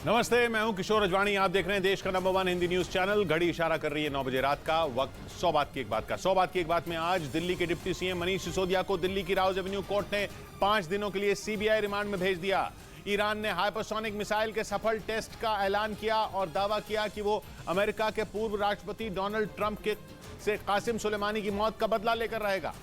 नमस्ते, मैं हूं किशोर अजवाणी। आप देख रहे हैं देश का नंबर 1 हिंदी न्यूज चैनल। घड़ी इशारा कर रही है 9 बजे रात का। वक्त 100 बात की एक बात का। 100 बात की एक बात में आज दिल्ली के डिप्टी सीएम मनीष सिसोदिया को दिल्ली की राउज एवेन्यू कोर्ट ने 5 दिनों के लिए सीबीआई रिमांड में भेज दिया। ईरान ने हाइपरसोनिक मिसाइल के सफल टेस्ट का ऐलान किया और दावा किया कि वो अमेरिका के पूर्व राष्ट्रपति डोनाल्ड ट्रंप से कासिम सुलेमानी की मौत का बदला लेकर रहेगा।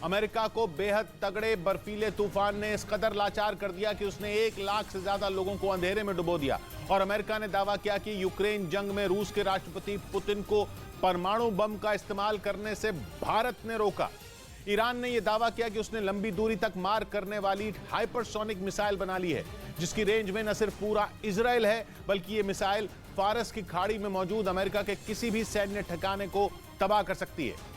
अमेरिका को बेहद तगड़े बर्फीले तूफान ने इस कदर लाचार कर दिया कि उसने 1 लाख से ज्यादा लोगों को अंधेरे में डुबो दिया। और अमेरिका ने दावा किया कि यूक्रेन जंग में रूस के राष्ट्रपति पुतिन को परमाणु बम का इस्तेमाल करने से भारत ने रोका। ईरान ने यह दावा किया कि उसने लंबी दूरी तक मार करने वाली हाइपरसोनिक मिसाइल बना ली है, जिसकी रेंज में न सिर्फ पूरा इजराइल है बल्कि यह मिसाइल फारस की खाड़ी में मौजूद अमेरिका के किसी भी सैन्य ठिकाने को तबाह कर सकती है।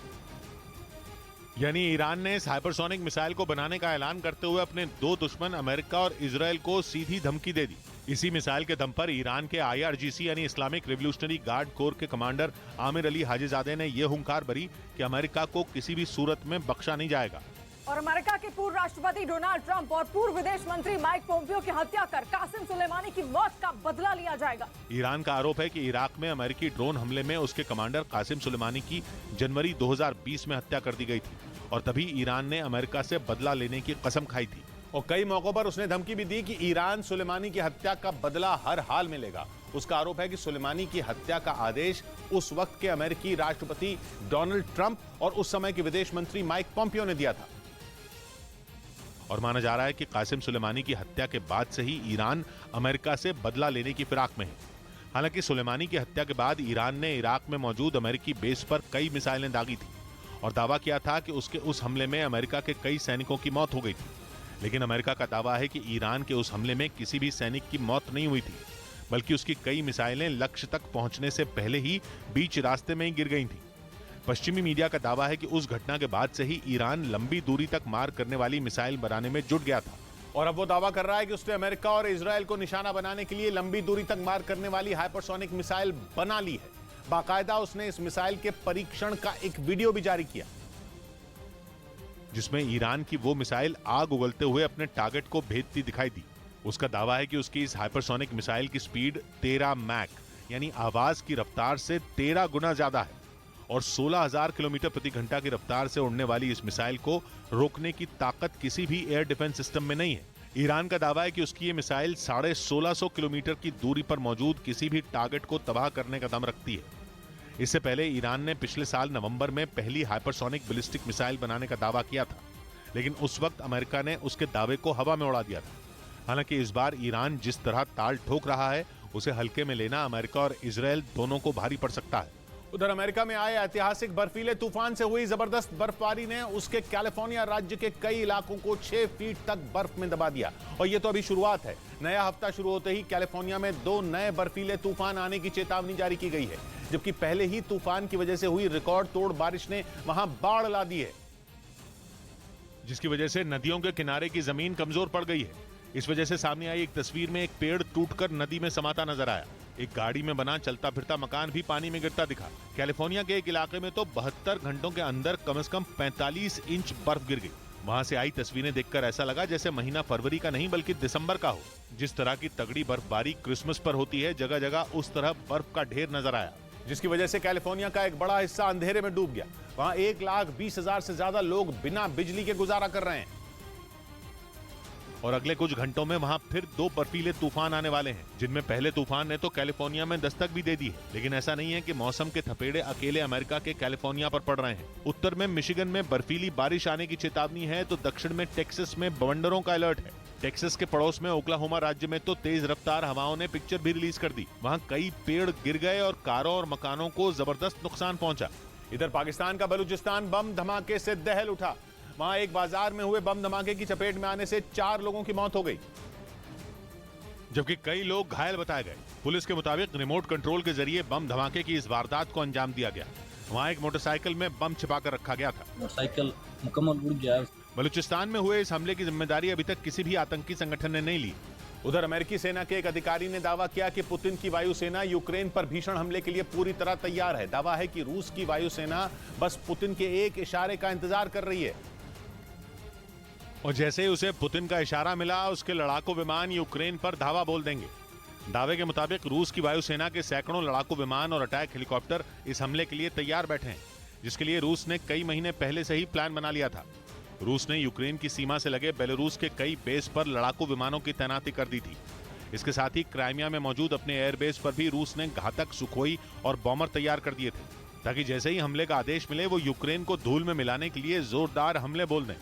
यानी ईरान ने इस हाइपरसोनिक मिसाइल को बनाने का ऐलान करते हुए अपने 2 दुश्मन अमेरिका और इजराइल को सीधी धमकी दे दी। इसी मिसाइल के दम पर ईरान के IRGC यानी इस्लामिक रिवॉल्यूशनरी गार्ड कोर के कमांडर आमिर अली हाजीजादे ने यह हुंकार भरी कि अमेरिका को किसी भी सूरत में बख्शा नहीं जाएगा। और अमेरिका के पूर्व राष्ट्रपति डोनाल्ड ट्रंप और पूर्व विदेश मंत्री माइक पोम्पियो की हत्या कर कासिम सुलेमानी की मौत का बदला लिया जाएगा। ईरान का आरोप है कि इराक में अमेरिकी ड्रोन हमले में उसके कमांडर कासिम सुलेमानी की जनवरी 2020 में हत्या कर दी गई थी और तभी ईरान ने अमेरिका से बदला लेने की कसम खाई थी। और कई मौकों पर उसने धमकी भी दी कि ईरान सुलेमानी की हत्या का बदला हर हाल में लेगा। उसका आरोप है कि सुलेमानी की हत्या का आदेश उस वक्त के अमेरिकी राष्ट्रपति डोनाल्ड ट्रंप और उस समय के विदेश मंत्री माइक पोम्पियो ने दिया था। और माना जा रहा है कि कासिम सुलेमानी की हत्या के बाद से ही ईरान अमेरिका से बदला लेने की फिराक में है। हालांकि सुलेमानी की हत्या के बाद ईरान ने इराक में मौजूद अमेरिकी बेस पर कई मिसाइलें दागी थी और दावा किया था कि उसके उस हमले में अमेरिका के कई सैनिकों की मौत हो गई थी। लेकिन अमेरिका का दावा है कि ईरान के उस हमले में किसी भी सैनिक की मौत नहीं हुई थी, बल्कि उसकी कई मिसाइलें लक्ष्य तक पहुंचने से पहले ही बीच रास्ते में ही गिर गई थीं। पश्चिमी मीडिया का दावा है कि उस घटना के बाद से ही ईरान लंबी दूरी तक मार करने वाली मिसाइल बनाने में जुट गया था। और अब वो दावा कर रहा है कि उसने अमेरिका और इजराइल को निशाना बनाने के लिए लंबी दूरी तक मार करने वाली हाइपरसोनिक मिसाइल बना ली है। बाकायदा उसने इस मिसाइल के परीक्षण का एक वीडियो भी जारी किया, जिसमें ईरान की वो मिसाइल आग उगलते हुए अपने टारगेट को भेजती दिखाई दी। उसका दावा है कि उसकी इस हाइपरसोनिक मिसाइल की स्पीड 13 मैक यानी आवाज की रफ्तार से 13 गुना ज्यादा है और 16,000 किलोमीटर प्रति घंटा की रफ्तार से उड़ने वाली इस मिसाइल को रोकने की ताकत किसी भी एयर डिफेंस सिस्टम में नहीं है। ईरान का दावा है कि उसकी ये मिसाइल 1650 किलोमीटर की दूरी पर मौजूद किसी भी टारगेट को तबाह करने का दम रखती है। इससे पहले ईरान ने पिछले साल नवंबर में पहली हाइपरसोनिक बैलिस्टिक मिसाइल बनाने का दावा किया था, लेकिन उस वक्त अमेरिका ने उसके दावे को हवा में उड़ा दिया था। हालांकि इस बार ईरान जिस तरह ताल ठोक रहा है, उसे हल्के में लेना अमेरिका और इजराइल दोनों को भारी पड़ सकता है। उधर अमेरिका में आए ऐतिहासिक बर्फीले तूफान से हुई जबरदस्त बर्फबारी ने उसके कैलिफोर्निया राज्य के कई इलाकों को 6 फीट तक बर्फ में दबा दिया। और ये तो अभी शुरुआत है। नया हफ्ता शुरू होते ही कैलिफोर्निया में 2 नए बर्फीले तूफान आने की चेतावनी जारी की गई है, जबकि पहले ही तूफान की वजह से हुई रिकॉर्ड तोड़ बारिश ने वहां बाढ़ ला दी है, जिसकी वजह से नदियों के किनारे की जमीन कमजोर पड़ गई है। इस वजह से सामने आई एक तस्वीर में एक पेड़ टूटकर नदी में समाता नजर आया। एक गाड़ी में बना चलता फिरता मकान भी पानी में गिरता दिखा। कैलिफोर्निया के एक इलाके में तो 72 घंटों के अंदर कम से कम 45 इंच बर्फ गिर गई। वहां से आई तस्वीरें देखकर ऐसा लगा जैसे महीना फरवरी का नहीं बल्कि दिसंबर का हो। जिस तरह की तगड़ी बर्फबारी क्रिसमस पर होती है, जगह जगह उस तरह बर्फ का ढेर नजर आया, जिसकी वजह से कैलिफोर्निया का एक बड़ा हिस्सा अंधेरे में डूब गया। वहां 1,20,000 से ज्यादा लोग बिना बिजली के गुजारा कर रहे हैं। और अगले कुछ घंटों में वहां फिर 2 बर्फीले तूफान आने वाले हैं, जिनमें पहले तूफान ने तो कैलिफोर्निया में दस्तक भी दे दी है। लेकिन ऐसा नहीं है कि मौसम के थपेड़े अकेले अमेरिका के कैलिफोर्निया पर पड़ रहे हैं। उत्तर में मिशिगन में बर्फीली बारिश आने की चेतावनी है, तो दक्षिण में टेक्सास में बवंडरों का अलर्ट है। टेक्सास के पड़ोस में ओक्लाहोमा राज्य में तो तेज रफ्तार हवाओं ने पिक्चर भी रिलीज कर दी। वहां कई पेड़ गिर गए और कारों और मकानों को जबरदस्त नुकसान पहुंचा। इधर पाकिस्तान का बलूचिस्तान बम धमाके से दहल उठा। वहां एक बाजार में हुए बम धमाके की चपेट में आने से 4 लोगों की मौत हो गई, जबकि कई लोग घायल बताए गए। पुलिस के मुताबिक रिमोट कंट्रोल के जरिए बम धमाके की इस वारदात को अंजाम दिया गया। वहां एक मोटरसाइकिल में बम छिपाकर रखा गया था। मोटरसाइकिल मुकम्मल उड़ गया। बलूचिस्तान में हुए इस हमले की जिम्मेदारी अभी तक किसी भी आतंकी संगठन ने नहीं ली। उधर अमेरिकी सेना के एक अधिकारी ने दावा किया कि पुतिन की वायुसेना यूक्रेन पर भीषण हमले के लिए पूरी तरह तैयार है। दावा है कि रूस की वायुसेना बस पुतिन के एक इशारे का इंतजार कर रही है और जैसे ही उसे पुतिन का इशारा मिला, उसके लड़ाकू विमान यूक्रेन पर धावा बोल देंगे। दावे के मुताबिक रूस की वायुसेना के सैकड़ों लड़ाकू विमान और अटैक हेलीकॉप्टर इस हमले के लिए तैयार बैठे हैं, जिसके लिए रूस ने कई महीने पहले से ही प्लान बना लिया था। रूस ने यूक्रेन की सीमा से लगे बेलारूस के कई बेस पर लड़ाकू विमानों की तैनाती कर दी थी। इसके साथ ही क्राइमिया में मौजूद अपने एयरबेस पर भी रूस ने घातक सुखोई और बॉम्बर तैयार कर दिए थे, ताकि जैसे ही हमले का आदेश मिले वो यूक्रेन को धूल में मिलाने के लिए जोरदार हमले बोल दें।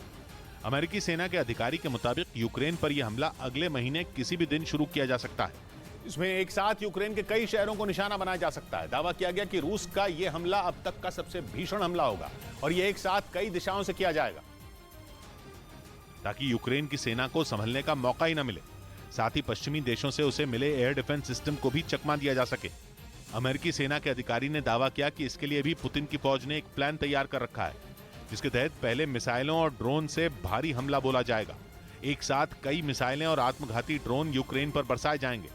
अमेरिकी सेना के अधिकारी के मुताबिक यूक्रेन पर यह हमला अगले महीने किसी भी दिन शुरू किया जा सकता है। इसमें एक साथ यूक्रेन के कई शहरों को निशाना बनाया जा सकता है। दावा किया गया कि रूस का यह हमला अब तक का सबसे भीषण हमला होगा और यह एक साथ कई दिशाओं से किया जाएगा, ताकि यूक्रेन की सेना को संभलने का मौका ही न मिले। साथ ही पश्चिमी देशों से उसे मिले एयर डिफेंस सिस्टम को भी चकमा दिया जा सके। अमेरिकी सेना के अधिकारी ने दावा किया कि इसके लिए भी पुतिन की फौज ने एक प्लान तैयार कर रखा है, जिसके तहत पहले मिसाइलों और ड्रोन से भारी हमला बोला जाएगा। एक साथ कई मिसाइलें और आत्मघाती ड्रोन यूक्रेन पर बरसाए जाएंगे।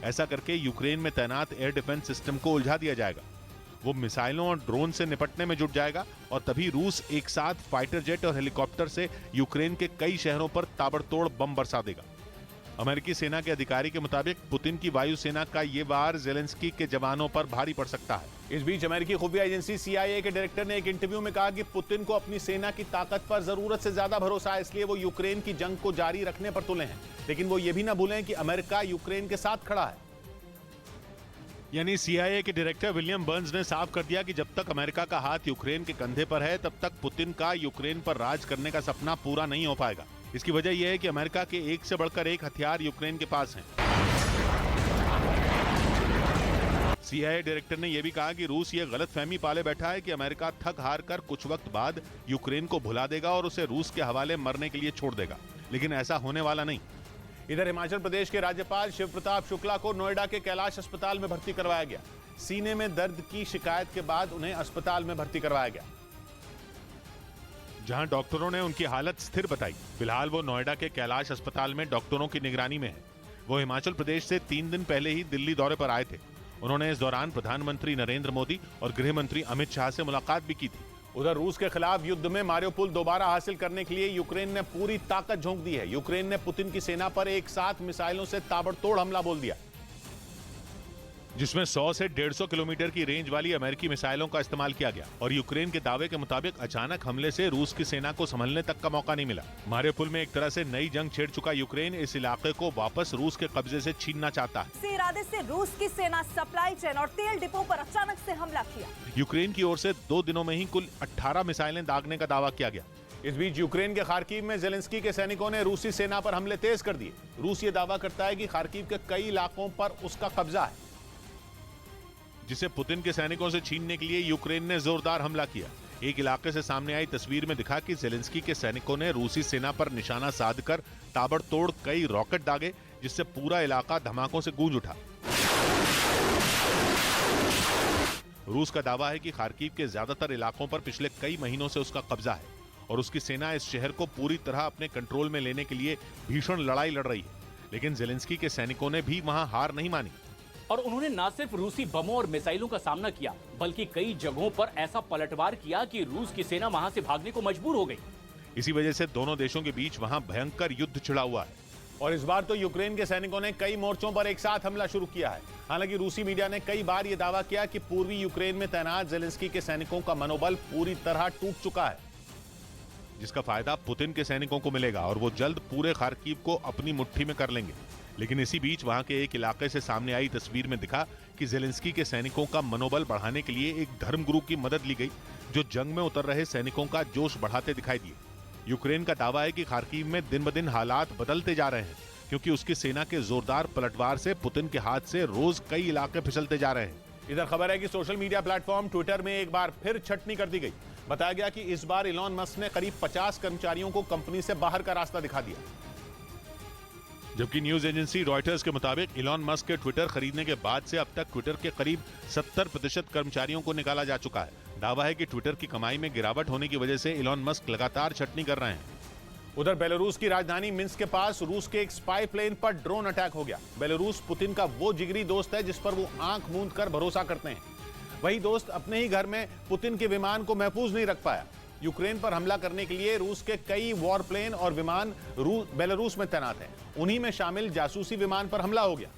ऐसा करके यूक्रेन में तैनात एयर डिफेंस सिस्टम को उलझा दिया जाएगा। वो मिसाइलों और ड्रोन से निपटने में जुट जाएगा और तभी रूस एक साथ फाइटर जेट और हेलीकॉप्टर से यूक्रेन के कई शहरों पर ताबड़तोड़ बम बरसा देगा। अमेरिकी सेना के अधिकारी के मुताबिक पुतिन की वायुसेना का ये वार जेलेंस्की के जवानों पर भारी पड़ सकता है। इस बीच अमेरिकी खुफिया एजेंसी CIA के डायरेक्टर ने एक इंटरव्यू में कहा कि पुतिन को अपनी सेना की ताकत पर जरूरत से ज्यादा भरोसा है, इसलिए वो यूक्रेन की जंग को जारी रखने पर तुले हैं। लेकिन वो ये भी ना भूलें कि अमेरिका यूक्रेन के साथ खड़ा है। यानी CIA के डायरेक्टर विलियम बर्न्स ने साफ कर दिया कि जब तक अमेरिका का हाथ यूक्रेन के कंधे पर है, तब तक पुतिन का यूक्रेन पर राज करने का सपना पूरा नहीं हो पाएगा। इसकी वजह यह है कि अमेरिका के एक से बढ़कर एक हथियार यूक्रेन के पास हैं। CIA डायरेक्टर ने यह भी कहा कि रूस ये गलतफहमी पाले बैठा है कि अमेरिका थक हार कर कुछ वक्त बाद यूक्रेन को भुला देगा और उसे रूस के हवाले मरने के लिए छोड़ देगा, लेकिन ऐसा होने वाला नहीं। इधर हिमाचल प्रदेश के राज्यपाल शिव प्रताप शुक्ला को नोएडा के कैलाश अस्पताल में भर्ती करवाया गया। सीने में दर्द की शिकायत के बाद उन्हें अस्पताल में भर्ती करवाया गया, जहां डॉक्टरों ने उनकी हालत स्थिर बताई। फिलहाल वो नोएडा के कैलाश अस्पताल में डॉक्टरों की निगरानी में है। वो हिमाचल प्रदेश से 3 दिन पहले ही दिल्ली दौरे पर आए थे। उन्होंने इस दौरान प्रधानमंत्री नरेंद्र मोदी और गृह मंत्री अमित शाह से मुलाकात भी की थी। उधर रूस के खिलाफ युद्ध में मारियोपोल दोबारा हासिल करने के लिए यूक्रेन ने पूरी ताकत झोंक दी है। यूक्रेन ने पुतिन की सेना पर एक साथ मिसाइलों से ताबड़तोड़ हमला बोल दिया, जिसमें 100 से 150 किलोमीटर की रेंज वाली अमेरिकी मिसाइलों का इस्तेमाल किया गया और यूक्रेन के दावे के मुताबिक अचानक हमले से रूस की सेना को संभलने तक का मौका नहीं मिला। मारियोपोल में एक तरह से नई जंग छेड़ चुका यूक्रेन इस इलाके को वापस रूस के कब्जे से छीनना चाहता है। इसी इरादे से रूस की सेना सप्लाई चेन और तेल डिपो पर अचानक से हमला किया। यूक्रेन की ओर से 2 दिनों में ही कुल 18 मिसाइलें दागने का दावा किया गया। इस बीच यूक्रेन के खार्किव में जेलेंस्की के सैनिकों ने रूसी सेना पर हमले तेज कर दिए। रूस ये दावा करता है कि खार्किव के कई इलाकों पर उसका कब्जा है, जिसे पुतिन के सैनिकों से छीनने के लिए यूक्रेन ने जोरदार हमला किया। एक इलाके से सामने आई तस्वीर में दिखा कि जेलेंस्की के सैनिकों ने रूसी सेना पर निशाना साधकर ताबड़तोड़ कई रॉकेट दागे, जिससे पूरा इलाका धमाकों से गूंज उठा। रूस का दावा है कि खार्किव के ज्यादातर इलाकों पर पिछले कई महीनों से उसका कब्जा है और उसकी सेना इस शहर को पूरी तरह अपने कंट्रोल में लेने के लिए भीषण लड़ाई लड़ रही है। लेकिन जेलेंस्की के सैनिकों ने भी वहां हार नहीं मानी और उन्होंने न सिर्फ रूसी बमों और मिसाइलों का सामना किया, बल्कि कई जगहों पर ऐसा पलटवार किया कि रूस की सेना वहां से भागने को मजबूर हो गई। इसी वजह से दोनों देशों के बीच वहां भयंकर युद्ध छिड़ा हुआ है। और इस बार तो यूक्रेन के सैनिकों ने कई मोर्चों पर एक साथ हमला शुरू किया है। हालांकि रूसी मीडिया ने कई बार यह दावा किया कि पूर्वी यूक्रेन में तैनात जेलेंस्की के सैनिकों का मनोबल पूरी तरह टूट चुका है, जिसका फायदा पुतिन के सैनिकों को मिलेगा और वो जल्द पूरे खार्किव को अपनी मुट्ठी में कर लेंगे। लेकिन इसी बीच वहां के एक इलाके से सामने आई तस्वीर में दिखा कि जेलेंस्की के सैनिकों का मनोबल बढ़ाने के लिए एक धर्मगुरु की मदद ली गई, जो जंग में उतर रहे सैनिकों का जोश बढ़ाते दिखाई दिए। यूक्रेन का दावा है कि खार्किव में दिन ब दिन हालात बदलते जा रहे हैं, क्योंकि उसकी सेना के जोरदार पलटवार से पुतिन के हाथ से रोज कई इलाके फिसलते जा रहे हैं। इधर खबर है कि सोशल मीडिया प्लेटफॉर्म ट्विटर में एक बार फिर छटनी कर दी गई। बताया गया कि इस बार इलॉन मस्क ने करीब 50 कर्मचारियों को कंपनी से बाहर का रास्ता दिखा दिया। जबकि न्यूज एजेंसी रॉयटर्स के मुताबिक इलॉन मस्क के ट्विटर खरीदने के बाद से अब तक ट्विटर के करीब 70% कर्मचारियों को निकाला जा चुका है। दावा है कि ट्विटर की कमाई में गिरावट होने की वजह से इलॉन मस्क लगातार छटनी कर रहे हैं। उधर बेलारूस की राजधानी मिन्स्क के पास रूस के एक स्पाई प्लेन पर ड्रोन अटैक हो गया। बेलारूस पुतिन का वो जिगरी दोस्त है जिस पर वो आंख मूंद कर भरोसा करते हैं। वही दोस्त अपने ही घर में पुतिन के विमान को महफूज नहीं रख पाया। यूक्रेन पर हमला करने के लिए रूस के कई वॉर प्लेन और विमान बेलारूस में तैनात हैं। उन्हीं में शामिल जासूसी विमान पर हमला हो गया।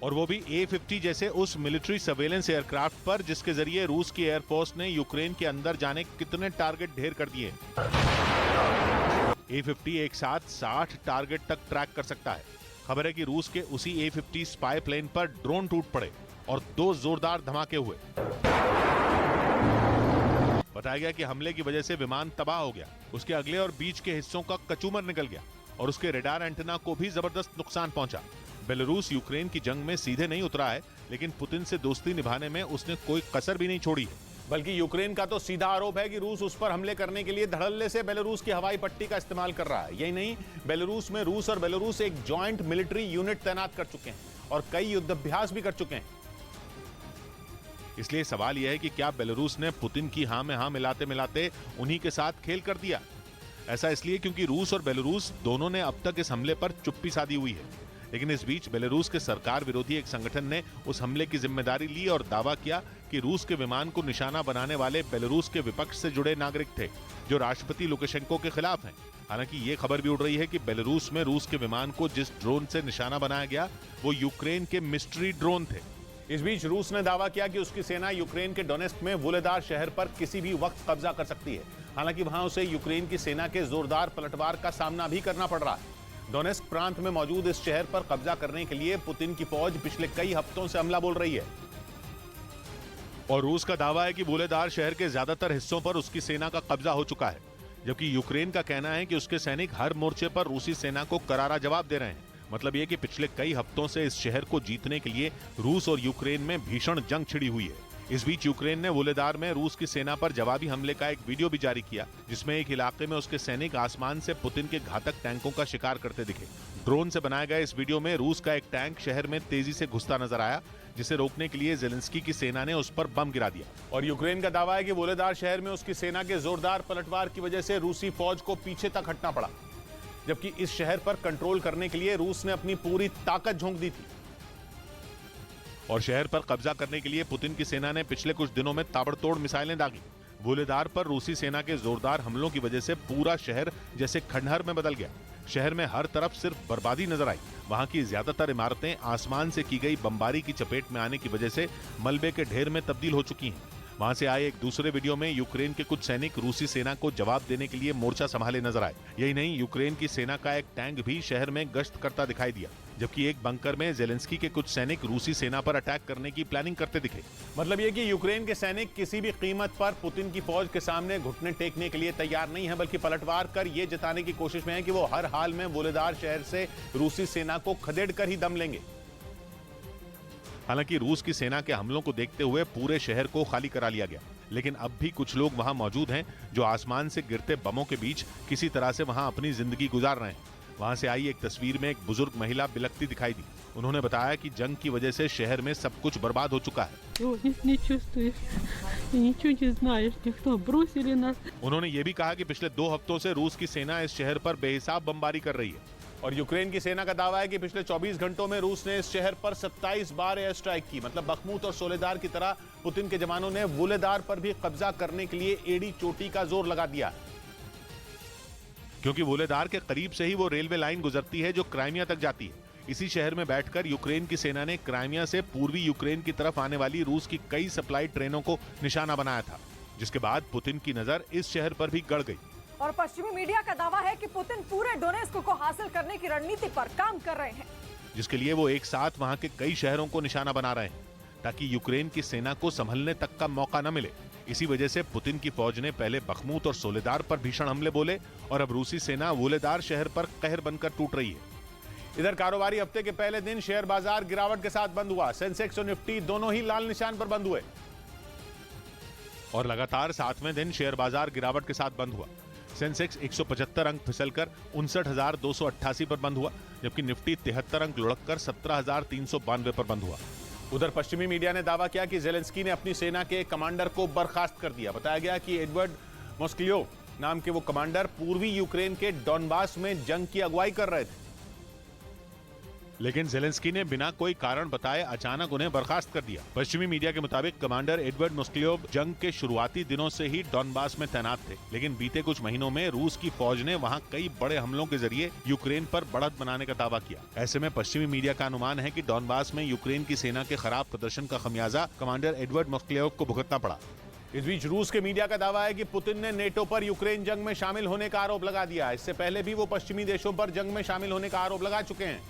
और वो भी A-50 जैसे उस मिलिट्री सर्वेलेंस एयरक्राफ्ट पर जिसके जरिए रूस की एयरफोर्स ने यूक्रेन के अंदर जाने कितने टारगेट ढेर कर दिए। A-50 एक साथ 60 टारगेट तक ट्रैक कर सकता है। खबर है कि रूस के उसी A-50 स्पाई प्लेन पर ड्रोन टूट पड़े और 2 जोरदार धमाके हुए। बताया गया कि हमले की वजह से विमान तबाह हो गया, उसके अगले और बीच के हिस्सों का कचूमर निकल गया और उसके रेडार एंटेना को भी जबरदस्त नुकसान पहुंचा। बेलारूस यूक्रेन की जंग में सीधे नहीं उतरा है, लेकिन पुतिन से दोस्ती निभाने में उसने कोई कसर भी नहीं छोड़ी है। बल्कि यूक्रेन का तो सीधा आरोप है कि रूस उस पर हमले करने के लिए धड़ल्ले से बेलारूस की हवाई पट्टी का इस्तेमाल कर रहा है। यही नहीं, बेलारूस में रूस और बेलारूस एक जॉइंट मिलिट्री यूनिट तैनात कर चुके हैं और कई युद्धाभ्यास भी कर चुके हैं। इसलिए सवाल यह है कि क्या बेलारूस ने पुतिन की हां में हां मिलाते मिलाते उन्हीं के साथ खेल कर दिया। ऐसा इसलिए क्योंकि रूस और बेलारूस दोनों ने अब तक इस हमले पर चुप्पी साधी हुई है, लेकिन इस बीच बेलारूस के सरकार विरोधी एक संगठन ने उस हमले की जिम्मेदारी ली और दावा किया कि रूस के विमान को निशाना बनाने वाले बेलारूस के विपक्ष से जुड़े नागरिक थे, जो राष्ट्रपति लुकाशेंको के खिलाफ हैं। हालांकि ये खबर भी उड़ रही है कि बेलारूस में रूस के विमान को जिस ड्रोन से निशाना बनाया गया वो यूक्रेन के मिस्ट्री ड्रोन थे। इस बीच रूस ने दावा किया कि उसकी सेना यूक्रेन के डोनेस्क में वुलेदार शहर पर किसी भी वक्त कब्जा कर सकती है। हालांकि वहां उसे यूक्रेन की सेना के जोरदार पलटवार का सामना भी करना पड़ रहा है। डोनेस्क प्रांत में मौजूद इस शहर पर कब्जा करने के लिए पुतिन की फौज पिछले कई हफ्तों से हमला बोल रही है और रूस का दावा है कि वुलेदार शहर के ज्यादातर हिस्सों पर उसकी सेना का कब्जा हो चुका है, जबकि यूक्रेन का कहना है कि उसके सैनिक हर मोर्चे पर रूसी सेना को करारा जवाब दे रहे हैं। मतलब यह कि पिछले कई हफ्तों से इस शहर को जीतने के लिए रूस और यूक्रेन में भीषण जंग छिड़ी हुई है। इस बीच यूक्रेन ने वुलेदार में रूस की सेना पर जवाबी हमले का एक वीडियो भी जारी किया, जिसमें एक इलाके में उसके सैनिक आसमान से पुतिन के घातक टैंकों का शिकार करते दिखे। ड्रोन से बनाए गए इस वीडियो में रूस का एक टैंक शहर में तेजी से घुसता नजर आया, जिसे रोकने के लिए जेलेंस्की की सेना ने उस पर बम गिरा दिया। और यूक्रेन का दावा है कि वुलेदार शहर में उसकी सेना के जोरदार पलटवार की वजह से रूसी फौज को पीछे तक हटना पड़ा, जबकि इस शहर पर कंट्रोल करने के लिए रूस ने अपनी पूरी ताकत झोंक दी थी। और शहर पर कब्जा करने के लिए पुतिन की सेना ने पिछले कुछ दिनों में ताबड़तोड़ मिसाइलें दागी। वुलेदार पर रूसी सेना के जोरदार हमलों की वजह से पूरा शहर जैसे खंडहर में बदल गया। शहर में हर तरफ सिर्फ बर्बादी नजर आई। वहां की ज्यादातर इमारतें आसमान से की गई बमबारी की चपेट में आने की वजह से मलबे के ढेर में तब्दील हो चुकी हैं। वहां से आए एक दूसरे वीडियो में यूक्रेन के कुछ सैनिक रूसी सेना को जवाब देने के लिए मोर्चा संभाले नजर आए। यही नहीं, यूक्रेन की सेना का एक टैंक भी शहर में गश्त करता दिखाई दिया, जबकि एक बंकर में जेलेंस्की के कुछ सैनिक रूसी सेना पर अटैक करने की प्लानिंग करते दिखे। मतलब ये कि यूक्रेन के सैनिक किसी भी कीमत पर पुतिन की फौज के सामने घुटने टेकने के लिए तैयार नहीं है, बल्कि पलटवार कर ये जताने की कोशिश में है कि वो हर हाल में वुलेदार शहर से रूसी सेना को खदेड़ कर ही दम लेंगे। हालांकि रूस की सेना के हमलों को देखते हुए पूरे शहर को खाली करा लिया गया, लेकिन अब भी कुछ लोग वहां मौजूद हैं जो आसमान से गिरते बमों के बीच किसी तरह से वहां अपनी जिंदगी गुजार रहे हैं। वहां से आई एक तस्वीर में एक बुजुर्ग महिला बिलखती दिखाई दी। उन्होंने बताया कि जंग की वजह से शहर में सब कुछ बर्बाद हो चुका है। उन्होंने ये भी कहा कि पिछले 2 हफ्तों से रूस की सेना इस शहर पर बेहिसाब बमबारी कर रही है। और यूक्रेन की सेना का दावा है कि पिछले 24 घंटों में रूस ने इस शहर पर 27 बार एयर स्ट्राइक की। मतलब बखमूत और सोलेदार की तरह पुतिन के जवानों ने वुलेदार पर भी कब्जा करने के लिए एड़ी चोटी का जोर लगा दिया, क्योंकि वुलेदार के करीब से ही वो रेलवे लाइन गुजरती है जो क्राइमिया तक जाती है। इसी शहर में बैठकर यूक्रेन की सेना ने क्राइमिया से पूर्वी यूक्रेन की तरफ आने वाली रूस की कई सप्लाई ट्रेनों को निशाना बनाया था, जिसके बाद पुतिन की नजर इस शहर पर भी गड़ गई। और पश्चिमी मीडिया का दावा है कि पुतिन पूरे डोनेस्क को हासिल करने की रणनीति पर काम कर रहे हैं, जिसके लिए वो एक साथ वहां के कई शहरों को निशाना बना रहे हैं, ताकि यूक्रेन की सेना को संभलने तक का मौका न मिले। इसी वजह से पुतिन की फौज ने पहले बखमूत और सोलेदार पर भीषण हमले बोले और अब रूसी सेना वुलेदार शहर पर कहर बनकर टूट रही है। इधर कारोबारी हफ्ते के पहले दिन शेयर बाजार गिरावट के साथ बंद हुआ। सेंसेक्स और निफ्टी दोनों ही लाल निशान पर बंद हुए और लगातार 7वें दिन शेयर बाजार गिरावट के साथ बंद हुआ। सेंसेक्स 175 अंक फिसलकर 59,288 पर बंद हुआ, जबकि निफ्टी 73 अंक लुढ़ककर 17,392 पर बंद हुआ। उधर पश्चिमी मीडिया ने दावा किया कि जेलेंस्की ने अपनी सेना के कमांडर को बर्खास्त कर दिया। बताया गया कि एडवर्ड मोस्क्लियोव नाम के वो कमांडर पूर्वी यूक्रेन के डॉनबास में जंग की अगुवाई कर रहे थे। लेकिन जेलेंस्की ने बिना कोई कारण बताए अचानक उन्हें बर्खास्त कर दिया। पश्चिमी मीडिया के मुताबिक कमांडर एडवर्ड मुस्क्लियोव जंग के शुरुआती दिनों से ही डॉनबास में तैनात थे, लेकिन बीते कुछ महीनों में रूस की फौज ने वहां कई बड़े हमलों के जरिए यूक्रेन पर बढ़त बनाने का दावा किया। ऐसे में पश्चिमी मीडिया का अनुमान है कि डॉनबास में यूक्रेन की सेना के खराब प्रदर्शन का खमियाजा कमांडर एडवर्ड मुस्क्लियोव को भुगतना पड़ा। इस बीच रूस के मीडिया का दावा है कि पुतिन ने नेटो पर यूक्रेन जंग में शामिल होने का आरोप लगा दिया। इससे पहले भी वो पश्चिमी देशों पर जंग में शामिल होने का आरोप लगा चुके हैं,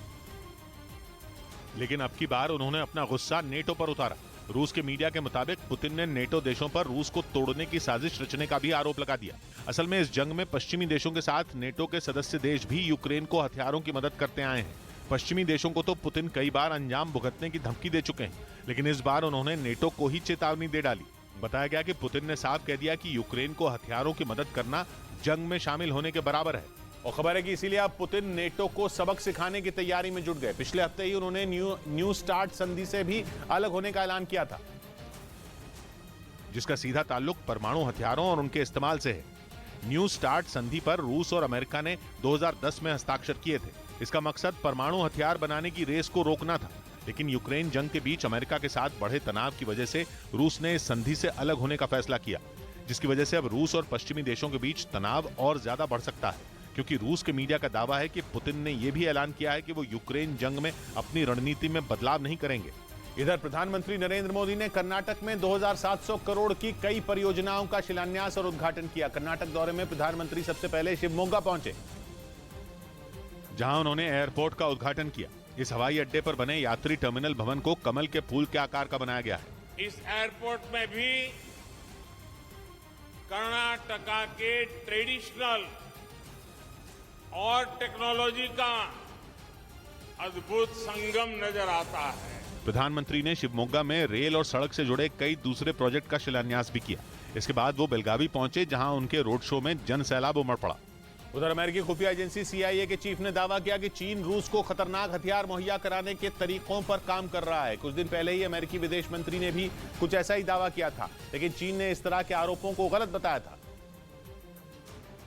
लेकिन अब की बार उन्होंने अपना गुस्सा नेटो पर उतारा। रूस के मीडिया के मुताबिक पुतिन ने नेटो देशों पर रूस को तोड़ने की साजिश रचने का भी आरोप लगा दिया। असल में इस जंग में पश्चिमी देशों के साथ नेटो के सदस्य देश भी यूक्रेन को हथियारों की मदद करते आए हैं। पश्चिमी देशों को तो पुतिन कई बार अंजाम भुगतने की धमकी दे चुके हैं, लेकिन इस बार उन्होंने नेटो को ही चेतावनी दे डाली। बताया गया कि पुतिन ने साफ कह दिया कि यूक्रेन को हथियारों की मदद करना जंग में शामिल होने के बराबर है। और खबर है कि इसीलिए अब पुतिन नेटो को सबक सिखाने की तैयारी में जुट गए। पिछले हफ्ते ही उन्होंने न्यू स्टार्ट संधि से भी अलग होने का ऐलान किया था, जिसका सीधा ताल्लुक परमाणु हथियारों और उनके इस्तेमाल से है। न्यू स्टार्ट संधि पर रूस और अमेरिका ने 2010 में हस्ताक्षर किए थे। इसका मकसद परमाणु हथियार बनाने की रेस को रोकना था, लेकिन यूक्रेन जंग के बीच अमेरिका के साथ बढ़े तनाव की वजह से रूस ने इस संधि से अलग होने का फैसला किया, जिसकी वजह से अब रूस और पश्चिमी देशों के बीच तनाव और ज्यादा बढ़ सकता है, क्योंकि रूस के मीडिया का दावा है कि पुतिन ने यह भी ऐलान किया है कि वो यूक्रेन जंग में अपनी रणनीति में बदलाव नहीं करेंगे। इधर प्रधानमंत्री नरेंद्र मोदी ने कर्नाटक में 2700 करोड़ की कई परियोजनाओं का शिलान्यास और उद्घाटन किया। कर्नाटक दौरे में प्रधानमंत्री सबसे पहले शिवमोगा पहुंचे, जहां उन्होंने एयरपोर्ट का उद्घाटन किया। इस हवाई अड्डे पर बने यात्री टर्मिनल भवन को कमल के फूल के आकार का बनाया गया है। इस एयरपोर्ट में भी कर्नाटका के ट्रेडिशनल और टेक्नोलॉजी का अद्भुत संगम नजर आता है। प्रधानमंत्री ने शिवमोगा में रेल और सड़क से जुड़े कई दूसरे प्रोजेक्ट का शिलान्यास भी किया। इसके बाद वो बेलगावी पहुंचे, जहां उनके रोड शो में जन सैलाब उमड़ पड़ा। उधर अमेरिकी खुफिया एजेंसी CIA के चीफ ने दावा किया कि चीन रूस को खतरनाक हथियार मुहैया कराने के तरीकों पर काम कर रहा है। कुछ दिन पहले ही अमेरिकी विदेश मंत्री ने भी कुछ ऐसा ही दावा किया था, लेकिन चीन ने इस तरह के आरोपों को गलत बताया था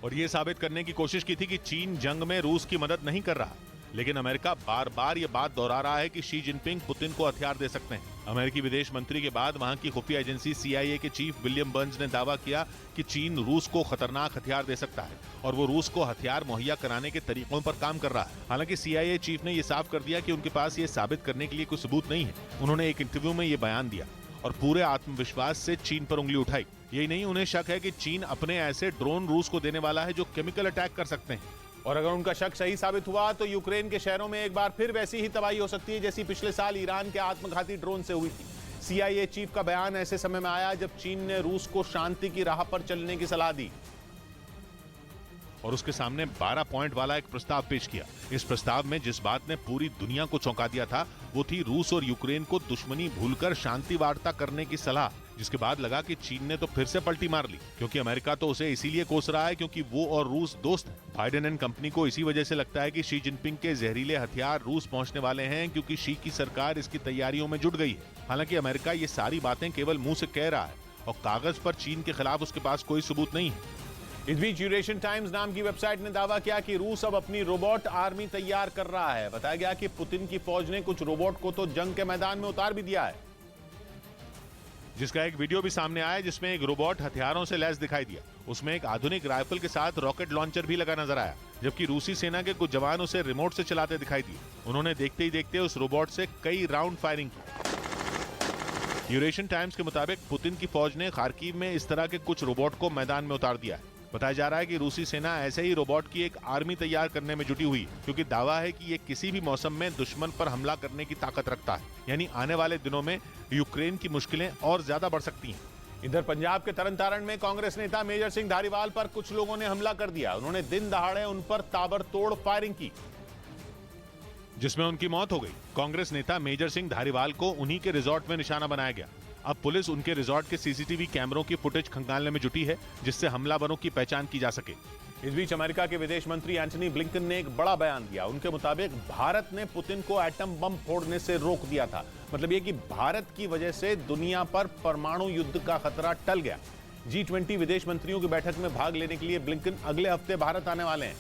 और ये साबित करने की कोशिश की थी कि चीन जंग में रूस की मदद नहीं कर रहा। लेकिन अमेरिका बार बार ये बात दोहरा रहा है कि शी जिनपिंग पुतिन को हथियार दे सकते हैं। अमेरिकी विदेश मंत्री के बाद वहां की खुफिया एजेंसी CIA के चीफ विलियम बर्न्स ने दावा किया कि चीन रूस को खतरनाक हथियार दे सकता है और वो रूस को हथियार मुहैया कराने के तरीकों पर काम कर रहा है। हालांकि CIA चीफ ने यह साफ कर दिया कि उनके पास ये साबित करने के लिए कोई सबूत नहीं है। उन्होंने एक इंटरव्यू में ये बयान दिया और पूरे आत्मविश्वास से चीन पर उंगली उठाई। यही नहीं, उन्हें शक है कि चीन अपने ऐसे ड्रोन रूस को देने वाला है जो केमिकल अटैक कर सकते हैं। और अगर उनका शक सही साबित हुआ तो यूक्रेन के शहरों में एक बार फिर वैसी ही तबाही हो सकती है जैसी पिछले साल ईरान के आत्मघाती ड्रोन से हुई थी। CIA चीफ का बयान ऐसे समय में आया जब चीन ने रूस को शांति की राह पर चलने की सलाह दी और उसके सामने 12 पॉइंट वाला एक प्रस्ताव पेश किया। इस प्रस्ताव में जिस बात ने पूरी दुनिया को चौंका दिया था वो थी रूस और यूक्रेन को दुश्मनी भूलकर शांति वार्ता करने की सलाह, जिसके बाद लगा कि चीन ने तो फिर से पलटी मार ली, क्योंकि अमेरिका तो उसे इसीलिए कोस रहा है क्योंकि वो और रूस दोस्त हैं। बाइडेन एंड कंपनी को इसी वजह से लगता है कि शी जिनपिंग के जहरीले हथियार रूस पहुंचने वाले हैं, क्योंकि शी की सरकार इसकी तैयारियों में जुट गई है। हालांकि अमेरिका ये सारी बातें केवल मुंह से कह रहा है और कागज पर चीन के खिलाफ उसके पास कोई सबूत नहीं है। इस बीच यूरेशियन टाइम्स नाम की वेबसाइट ने दावा किया कि रूस अब अपनी रोबोट आर्मी तैयार कर रहा है। बताया गया कि पुतिन की फौज ने कुछ रोबोट को तो जंग के मैदान में उतार भी दिया है, जिसका एक वीडियो भी सामने आया जिसमें एक रोबोट हथियारों से लैस दिखाई दिया। उसमें एक आधुनिक राइफल के साथ रॉकेट लॉन्चर भी लगा नजर आया, जबकि रूसी सेना के कुछ जवान उसे रिमोट से चलाते दिखाई दिए। उन्होंने देखते ही देखते उस रोबोट से कई राउंड फायरिंग की। यूरेशियन टाइम्स के मुताबिक पुतिन की फौज ने खार्किव में इस तरह के कुछ रोबोट को मैदान में उतार दिया है। बताया जा रहा है कि रूसी सेना ऐसे ही रोबोट की एक आर्मी तैयार करने में जुटी हुई है, क्योंकि दावा है कि ये किसी भी मौसम में दुश्मन पर हमला करने की ताकत रखता है। यानी आने वाले दिनों में यूक्रेन की मुश्किलें और ज्यादा बढ़ सकती हैं। इधर पंजाब के तरनतारण में कांग्रेस नेता मेजर सिंह धारीवाल पर कुछ लोगों ने हमला कर दिया। उन्होंने दिन दहाड़े उन पर ताबड़तोड़ फायरिंग की, जिसमें उनकी मौत हो गई। कांग्रेस नेता मेजर सिंह धारीवाल को उन्हीं के रिजॉर्ट में निशाना बनाया गया। अब पुलिस उनके रिजॉर्ट के CCTV कैमरों की फुटेज खंगालने में जुटी है, जिससे हमलावरों की पहचान की जा सके। इस बीच अमेरिका के विदेश मंत्री एंटनी ब्लिंकन ने एक बड़ा बयान दिया। उनके मुताबिक भारत ने पुतिन को एटम बम फोड़ने से रोक दिया था। मतलब ये कि भारत की वजह से दुनिया पर परमाणु युद्ध का खतरा टल गया। G20 विदेश मंत्रियों की बैठक में भाग लेने के लिए ब्लिंकन अगले हफ्ते भारत आने वाले हैं।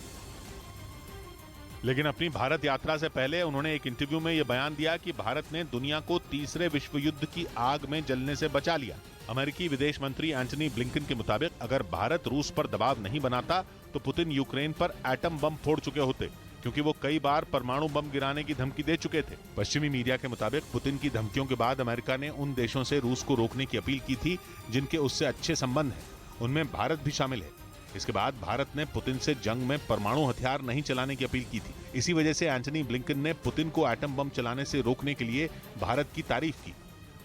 लेकिन अपनी भारत यात्रा से पहले उन्होंने एक इंटरव्यू में यह बयान दिया कि भारत ने दुनिया को तीसरे विश्व युद्ध की आग में जलने से बचा लिया। अमेरिकी विदेश मंत्री एंटनी ब्लिंकन के मुताबिक अगर भारत रूस पर दबाव नहीं बनाता तो पुतिन यूक्रेन पर एटम बम फोड़ चुके होते, क्योंकि वो कई बार परमाणु बम गिराने की धमकी दे चुके थे। पश्चिमी मीडिया के मुताबिक पुतिन की धमकियों के बाद अमेरिका ने उन देशों से रूस को रोकने की अपील की थी जिनके उससे अच्छे संबंध हैं, उनमें भारत भी शामिल है। इसके बाद भारत ने पुतिन से जंग में परमाणु हथियार नहीं चलाने की अपील की थी। इसी वजह से एंटनी ब्लिंकन ने पुतिन को एटम बम चलाने से रोकने के लिए भारत की तारीफ की।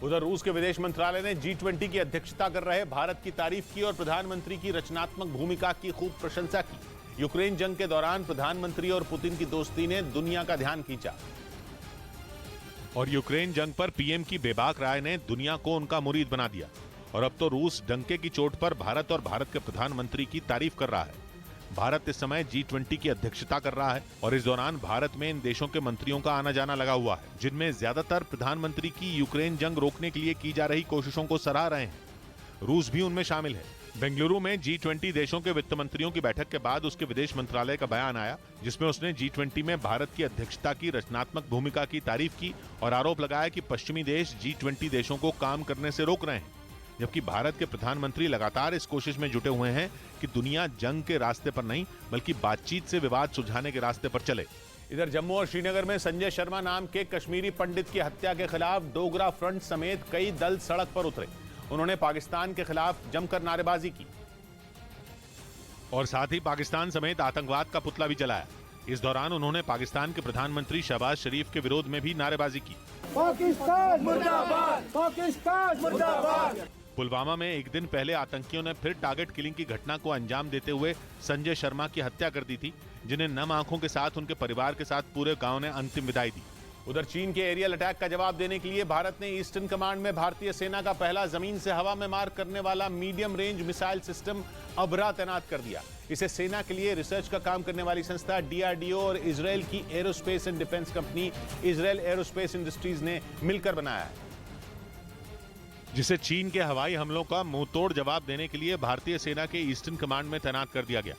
उधर रूस के विदेश मंत्रालय ने G20 की अध्यक्षता कर रहे भारत की तारीफ की और प्रधानमंत्री की रचनात्मक भूमिका की खूब प्रशंसा की। यूक्रेन जंग के दौरान प्रधानमंत्री और पुतिन की दोस्ती ने दुनिया का ध्यान खींचा और यूक्रेन जंग पर पीएम की बेबाक राय ने दुनिया को उनका मुरीद बना दिया। और अब तो रूस डंके की चोट पर भारत और भारत के प्रधानमंत्री की तारीफ कर रहा है। भारत इस समय G20 की अध्यक्षता कर रहा है और इस दौरान भारत में इन देशों के मंत्रियों का आना जाना लगा हुआ है, जिनमें ज्यादातर प्रधानमंत्री की यूक्रेन जंग रोकने के लिए की जा रही कोशिशों को सराह रहे हैं। रूस भी उनमें शामिल है। बेंगलुरु में G20 देशों के वित्त मंत्रियों की बैठक के बाद उसके विदेश मंत्रालय का बयान आया, जिसमें उसने G20 में भारत की अध्यक्षता की रचनात्मक भूमिका की तारीफ की और आरोप लगाया कि पश्चिमी देश G20 देशों को काम करने से रोक रहे हैं, जबकि भारत के प्रधानमंत्री लगातार इस कोशिश में जुटे हुए हैं कि दुनिया जंग के रास्ते पर नहीं बल्कि बातचीत से विवाद सुलझाने के रास्ते पर चले। इधर जम्मू और श्रीनगर में संजय शर्मा नाम के कश्मीरी पंडित की हत्या के खिलाफ डोगरा फ्रंट समेत कई दल सड़क पर उतरे। उन्होंने पाकिस्तान के खिलाफ जमकर नारेबाजी की और साथ ही पाकिस्तान समेत आतंकवाद का पुतला भी जलाया। इस दौरान उन्होंने पाकिस्तान के प्रधानमंत्री शहबाज शरीफ के विरोध में भी नारेबाजी की। पाकिस्तान मुर्दाबाद, पाकिस्तान मुर्दाबाद। पुलवामा में एक दिन पहले आतंकियों ने फिर टारगेट किलिंग की घटना को अंजाम देते हुए संजय शर्मा की हत्या कर दी थी, जिन्हें नम आंखों के साथ उनके परिवार के साथ पूरे गांव ने अंतिम विदाई दी। उधर चीन के एरियल अटैक का जवाब देने के लिए भारत ने ईस्टर्न कमांड में भारतीय सेना का पहला जमीन से हवा में मार करने वाला मीडियम रेंज मिसाइल सिस्टम अबरा तैनात कर दिया। इसे सेना के लिए रिसर्च का काम करने वाली संस्था DRDO और इजराइल की aerospace and defence company Israel aerospace industries ने मिलकर बनाया है, जिसे चीन के हवाई हमलों का मुंहतोड़ जवाब देने के लिए भारतीय सेना के ईस्टर्न कमांड में तैनात कर दिया गया।